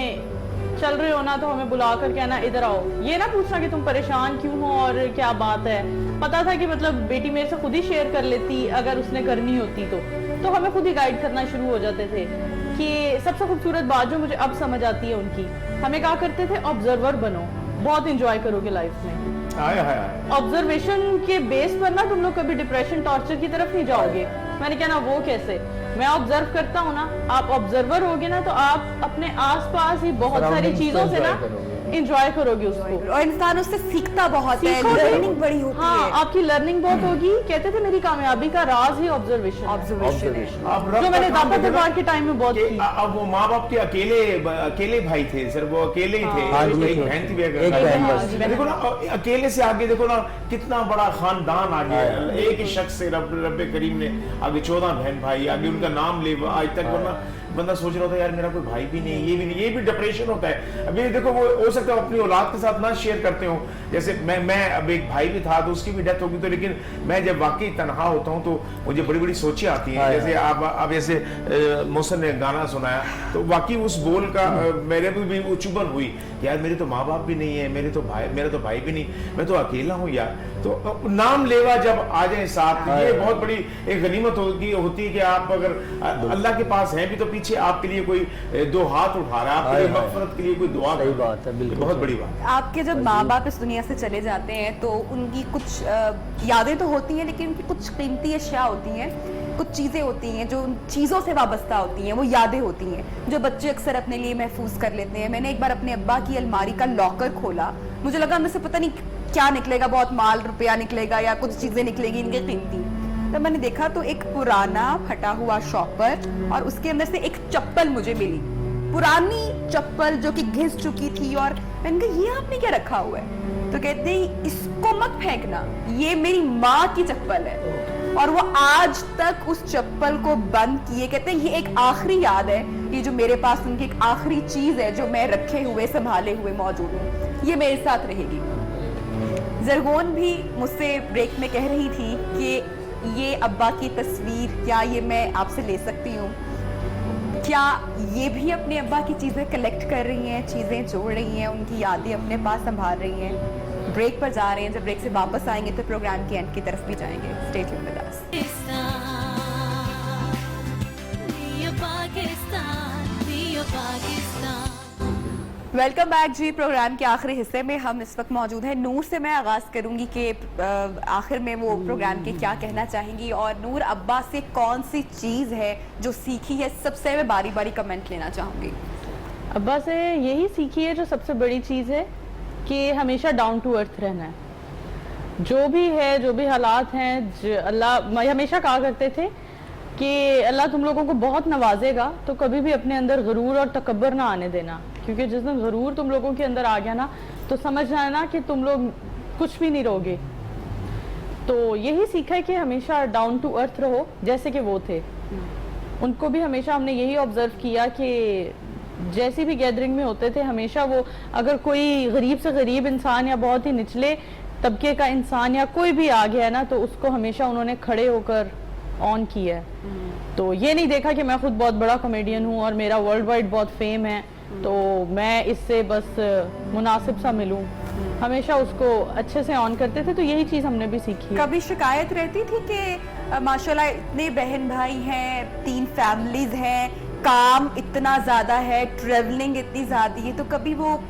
Speaker 6: चल रहे हो ना तो हमें बुला कर कहना इधर आओ, ये ना पूछना कि तुम परेशान क्यों हो और क्या बात है। पता था कि मतलब बेटी मेरे से खुद ही शेयर कर लेती अगर उसने करनी होती तो हमें खुद ही गाइड करना शुरू हो जाते थे। कि सबसे खूबसूरत बात जो मुझे अब समझ आती है उनकी, हमें कहा करते थे ऑब्जर्वर बनो, बहुत इंजॉय करोगे लाइफ में। ऑब्जर्वेशन के बेस पर ना तुम लोग कभी डिप्रेशन टॉर्चर की तरफ नहीं जाओगे। मैंने कहा ना वो कैसे, मैं ऑब्जर्व करता हूँ ना, आप ऑब्जर्वर होगे ना तो आप अपने आसपास ही बहुत सारी चीजों से ना इंजॉय करोगे उसको,
Speaker 2: और इंसान उससे सीखता बहुत है, लर्निंग बड़ी होती
Speaker 6: हाँ,
Speaker 2: है।
Speaker 6: आपकी लर्निंग बहुत होगी। कहते थे मेरी कामयाबी का राज ही ऑब्जर्वेशन है, जो मैंने दादा दरबार के टाइम में बहुत की।
Speaker 4: अब वो माँ बाप के अकेले भाई थे, सिर्फ वो अकेले ही थे, एक बहन थी,
Speaker 8: एक बहन बस।
Speaker 4: देखो ना अकेले से आगे देखो ना कितना बड़ा खानदान आगे, एक ही शख्स से रब्बे करीम ने आगे 14 बहन भाई, आगे उनका नाम ले आज तक, वरना बंदा सोच रहा होता है यार मेरा कोई भाई भी नहीं, ये भी नहीं, ये भी डिप्रेशन होता है। अभी देखो वो हो सकता है अपनी औलाद के साथ ना शेयर करते हो, जैसे मैं अब एक भाई भी था तो उसकी भी डेथ होगी, तो लेकिन मैं जब वाकई तनहा होता हूँ तो मुझे बड़ी बड़ी सोचें आती हैं। जैसे आप जैसे मोहसिन ने गाना सुनाया तो वाकई उस बोल का मेरे भी वो चुभन हुई, यार मेरे तो माँ बाप भी नहीं है, मेरा तो भाई भी नहीं, मैं तो अकेला हूँ यार। तो नाम लेवा जब आ जाए साथ, ये बहुत बड़ी एक गनीमत होती है कि आप अगर अल्लाह के पास हैं भी तो पीछे आपके लिए कोई 2 हाथ उठा रहा है, आपके लिए मग़फ़िरत के लिए कोई दुआ।
Speaker 8: सही बात है, बिल्कुल
Speaker 4: बहुत बड़ी बात।
Speaker 2: आपके जब माँ बाप इस दुनिया से चले जाते हैं तो उनकी कुछ यादें तो होती हैं, लेकिन उनकी कुछ कीमती अशिया होती हैं, कुछ चीज़ें होती हैं जो उन चीज़ों से वाबस्ता होती हैं, वो यादें होती हैं जो बच्चे अक्सर अपने लिए महफूज कर लेते हैं। मैंने एक बार अपने अब्बा की अलमारी का लॉकर खोला, मुझे लगा मुझसे पता नहीं क्या निकलेगा, बहुत माल रुपया निकलेगा या कुछ चीज़ें निकलेगी इनके कीमती। तब मैंने देखा तो एक पुराना फटा हुआ शॉपर और उसके अंदर से एक चप्पल मुझे मिली, पुरानी चप्पल जो कि घिस चुकी थी, और मैंने कहा ये आपने क्या रखा हुआ है? तो कहते हैं इसको मत फेंकना, ये मेरी माँ की चप्पल है, और वो आज तक उस चप्पल को बंद किए। कहते हैं ये एक आखिरी याद है, ये जो मेरे पास उनकी एक आखिरी चीज है जो मैं रखे हुए संभाले हुए मौजूद हूँ, ये मेरे साथ रहेगी। जरगोन भी मुझसे ब्रेक में कह रही थी कि ये अब्बा की तस्वीर क्या ये मैं आपसे ले सकती हूँ, क्या ये भी अपने अब्बा की चीज़ें कलेक्ट कर रही हैं, चीज़ें जोड़ रही हैं, उनकी यादें अपने पास संभाल रही हैं। ब्रेक पर जा रहे हैं, जब ब्रेक से वापस आएंगे तो प्रोग्राम के एंड की तरफ भी जाएंगे। Stay tuned with us. Welcome back जी। प्रोग्राम के आखिरी हिस्से में हम इस वक्त मौजूद हैं। नूर से मैं आगाज़ करूंगी कि आखिर में वो प्रोग्राम के क्या कहना चाहेंगी, और नूर अब्बा से कौन सी चीज़ है जो सीखी है, सबसे मैं बारी बारी कमेंट लेना चाहूँगी।
Speaker 6: अब्बा से यही सीखी है जो सबसे बड़ी चीज़ है कि हमेशा डाउन टू अर्थ रहना है। जो भी है, जो भी हालात हैं, अल्लाह हमेशा कहा करते थे कि अल्लाह तुम लोगों को बहुत नवाजेगा, तो कभी भी अपने अंदर गुरूर और तकब्बर ना आने देना, क्योंकि जिस दिन गुरूर तुम लोगों के अंदर आ गया ना तो समझ जाना कि तुम लोग कुछ भी नहीं रहोगे। तो यही सीखा है कि हमेशा डाउन टू अर्थ रहो, जैसे कि वो थे। उनको भी हमेशा हमने यही ऑब्जर्व किया कि जैसी भी गैदरिंग में होते थे, हमेशा वो अगर कोई गरीब से गरीब इंसान या बहुत ही निचले तबके का इंसान या कोई भी आ गया ना, तो उसको हमेशा उन्होंने खड़े होकर ऑन किया है। तो ये नहीं देखा कि मैं खुद बहुत बड़ा कॉमेडियन हूँ और मेरा वर्ल्ड वाइड बहुत फेम है, तो मैं इससे बस मुनासिब सा मिलूं। हमेशा उसको अच्छे से ऑन करते थे, तो यही चीज़ हमने भी सीखी है।
Speaker 2: कभी शिकायत रहती थी कि माशाल्लाह इतने बहन भाई हैं, 3 फैमिलीज हैं, काम इतना ज़्यादा है, ट्रेवलिंग इतनी ज़्यादा है, तो कभी वो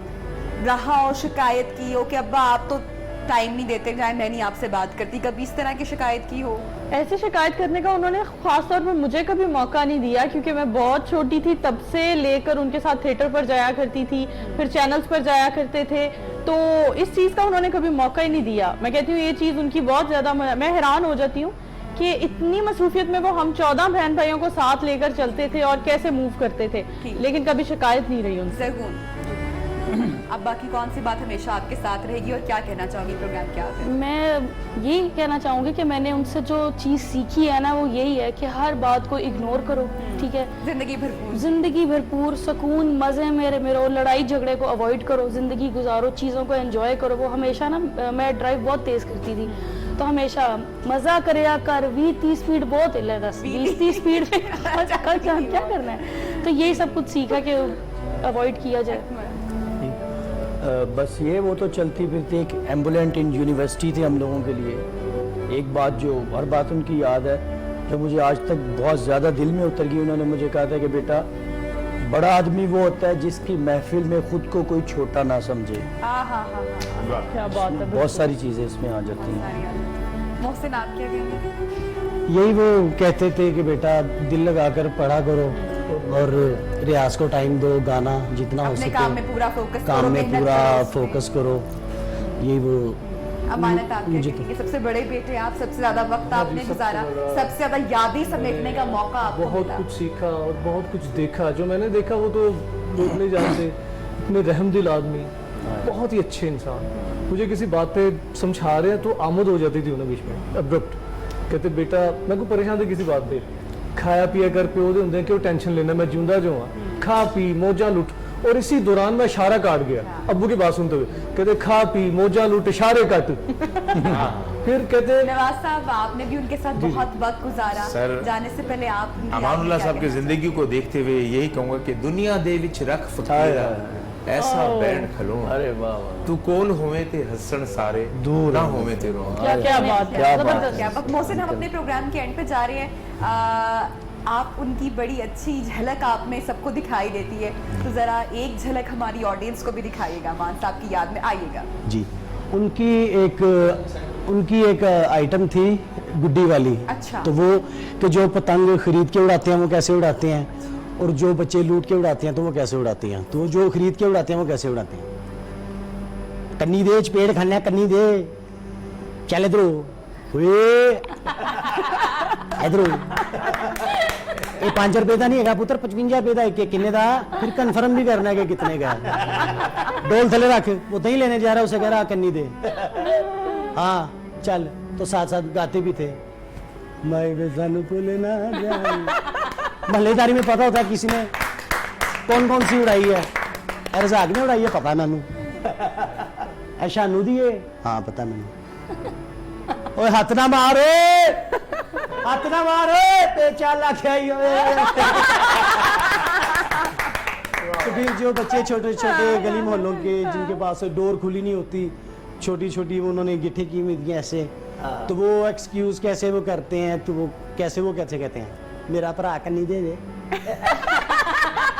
Speaker 2: रहा हो शिकायत की हो कि अब्बा आप तो टाइम नहीं देते, जाए मैं नहीं आपसे बात करती, कभी इस तरह की शिकायत की हो?
Speaker 6: ऐसे शिकायत करने का उन्होंने खास तौर पर मुझे कभी मौका नहीं दिया, क्योंकि मैं बहुत छोटी थी, तब से लेकर उनके साथ थिएटर पर जाया करती थी, फिर चैनल्स पर जाया करते थे, तो इस चीज़ का उन्होंने कभी मौका ही नहीं दिया। मैं कहती हूँ ये चीज़ उनकी बहुत ज़्यादा, मैं हैरान हो जाती हूँ कि इतनी मसरूफियत में वो हम 14 बहन भाइयों को साथ लेकर चलते थे और कैसे मूव करते थे, लेकिन कभी शिकायत नहीं रही उनसे।
Speaker 2: अब बाकी कौन सी बात हमेशा आपके साथ रहेगी और क्या कहना चाहोगी प्रोग्राम के आगे?
Speaker 3: मैं यही कहना चाहूँगी कि मैंने उनसे जो चीज़ सीखी है ना, वो यही है कि हर बात को इग्नोर करो, ठीक है? जिंदगी भरपूर सुकून मज़े में रहो, लड़ाई झगड़े को अवॉइड करो, ज़िंदगी गुजारो, चीज़ों को एंजॉय करो। वो हमेशा ना, मैं ड्राइव बहुत तेज़ करती थी, तो हमेशा मज़ा करया कर, 20-30 स्पीड बहुत हिल है, 10-20-30 स्पीड में कल क्या करना है, तो यही सब कुछ सीखा कि अवॉइड किया जाए।
Speaker 8: बस ये वो तो चलती फिरती एक एम्बुलेंट इन यूनिवर्सिटी थी हम लोगों के लिए। एक बात जो हर बात उनकी याद है, जो मुझे आज तक बहुत ज़्यादा दिल में उतर गई, उन्होंने मुझे कहा था कि बेटा, बड़ा आदमी वो होता है जिसकी महफिल में खुद को कोई छोटा ना समझे।
Speaker 6: क्या बात है,
Speaker 8: बहुत सारी चीज़ें इसमें आ जाती हैं।
Speaker 2: मोहसिन, आप क्या कहेंगे?
Speaker 7: यही वो कहते थे कि बेटा दिल लगाकर पढ़ा करो और रियाज को टाइम दो, गाना जितना हो सके
Speaker 2: काम में पूरा फोकस
Speaker 7: काम
Speaker 2: करो,
Speaker 7: में
Speaker 2: मेहनत
Speaker 7: पूरा
Speaker 2: करो उसमें।
Speaker 7: फोकस करो। यही वो
Speaker 2: अमानत, आप क्या
Speaker 7: मुझे
Speaker 2: कहेंगे? सबसे बड़े बेटे आप, सबसे ज्यादा वक्त आपने गुजारा, सबसे ज्यादा यादें समेटने का मौका आपको
Speaker 9: बहुत
Speaker 2: मिला।
Speaker 9: कुछ सीखा और बहुत कुछ देखा। जो मैंने देखा वो तो लोग नहीं जानते। इतने रहमदिल आदमी, बहुत ही अच्छे इंसान। मुझे किसी बात पे समझा रहे हैं तो आमद हो जाती थी उन्हें बीच में, अब्रप्ट। कहते बेटा, मैं को परेशान थे किसी बात पे, खाया पिया कर प्यो दे होंगे, क्यों टेंशन लेना, मैं जिंदा जो हाँ, खा पी मौजा लुट। और इसी दौरान मैं इशारा काट गया अब्बू की बात सुनते हुए, कहते खा पी मौजा लुट इशारे काट। फिर कहते
Speaker 2: नवाज साहब, आपने भी उनके साथ बहुत वक्त गुजारा,
Speaker 4: सर,
Speaker 2: जाने से पहले आप
Speaker 4: अमानुल्लाह साहब की जिंदगी को देखते हुए यही कहूंगा कि दुनिया दे विच रख फकीरा ऐसा बैंड खलो,
Speaker 8: अरे वाह वाह,
Speaker 4: तू कोल होवे ते हसन सारे दूर ना होवे ते रो।
Speaker 6: क्या बात है,
Speaker 2: जबरदस्त। मोहसिन, हम अपने प्रोग्राम के एंड पे जा रहे हैं। आप उनकी बड़ी अच्छी झलक आप में सबको दिखाई देती है, तो जरा एक झलक हमारी ऑडियंस को भी दिखाइएगा, मान साहब की याद में आइएगा
Speaker 7: जी। उनकी एक आइटम थी गुड्डी वाली।
Speaker 2: अच्छा।
Speaker 7: तो वो कि जो पतंग खरीद के उड़ाते हैं वो कैसे उड़ाते हैं, और जो बच्चे लूट के उड़ाते हैं तो वो कैसे उड़ाते हैं, तो जो खरीद के उड़ाते हैं वो कैसे उड़ाते हैं। कन्नी दे, चपेड़ खाने कन्नी दे, चल इधरो इधरो, ये 5 रुपए का नहीं है पुत्र, 55 रुपए का एक, किन्ने का, फिर कंफर्म भी करना है कि कितने का। डोल थले रख, वो दही लेने जा रहा है, उसे कह रहा कन्नी दे, हाँ चल, तो साथ साथ गाते भी थे, महल्लेदारी में पता होता है किसी ने कौन कौन सी उड़ाई है। रजाक ने उड़ाई है, पता मैनू। शानू दी है, हाँ पता मैनू। ओए हाथ ना मारो, हाथ ना मारो, ते चल आख्या ही तो फिर जो बच्चे छोटे छोटे गली मोहल्लों के जिनके पास डोर खुली नहीं होती, छोटी छोटी उन्होंने गिट्टी की हुई थी ऐसे, तो वो एक्सक्यूज कैसे वो करते हैं, तो वो कैसे कहते हैं, मेरा भरा कन्नी दे दे,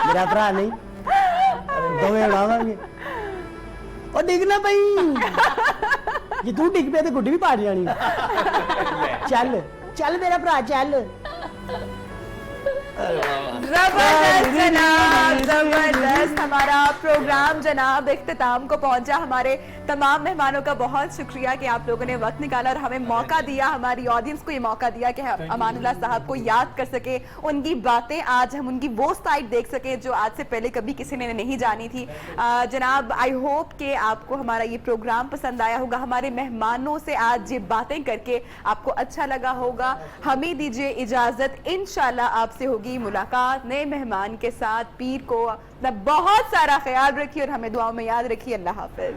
Speaker 7: मेरा भरा नहीं, दोवें उड़ावांगे। और डिगना भाई, ये तू डिग पे तो गुड्डी भी पाड़ जानी। चल चल मेरा भरा चल।
Speaker 2: जबरदस्त जनाब, जबरदस्त। हमारा प्रोग्राम जनाब इख्तिताम को पहुंचा। हमारे तमाम मेहमानों का बहुत शुक्रिया कि आप लोगों ने वक्त निकाला और हमें मौका दिया, हमारी ऑडियंस को ये मौका दिया कि हम अमानुल्लाह साहब को याद कर सके, उनकी बातें आज हम उनकी वो साइड देख सके जो आज से पहले कभी किसी ने नहीं जानी थी। जनाब, आई होप कि आपको हमारा ये प्रोग्राम पसंद आया होगा, हमारे मेहमानों से आज ये बातें करके आपको अच्छा लगा होगा। हमें दीजिए इजाजत, इंशाल्लाह आपसे होगी मुलाकात नए मेहमान के साथ। पीर को अपना बहुत सारा ख्याल रखिए और हमें दुआओं में याद रखिए। अल्लाह हाफिज।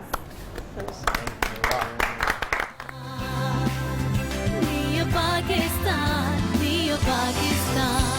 Speaker 10: Pakistan, Pakistan.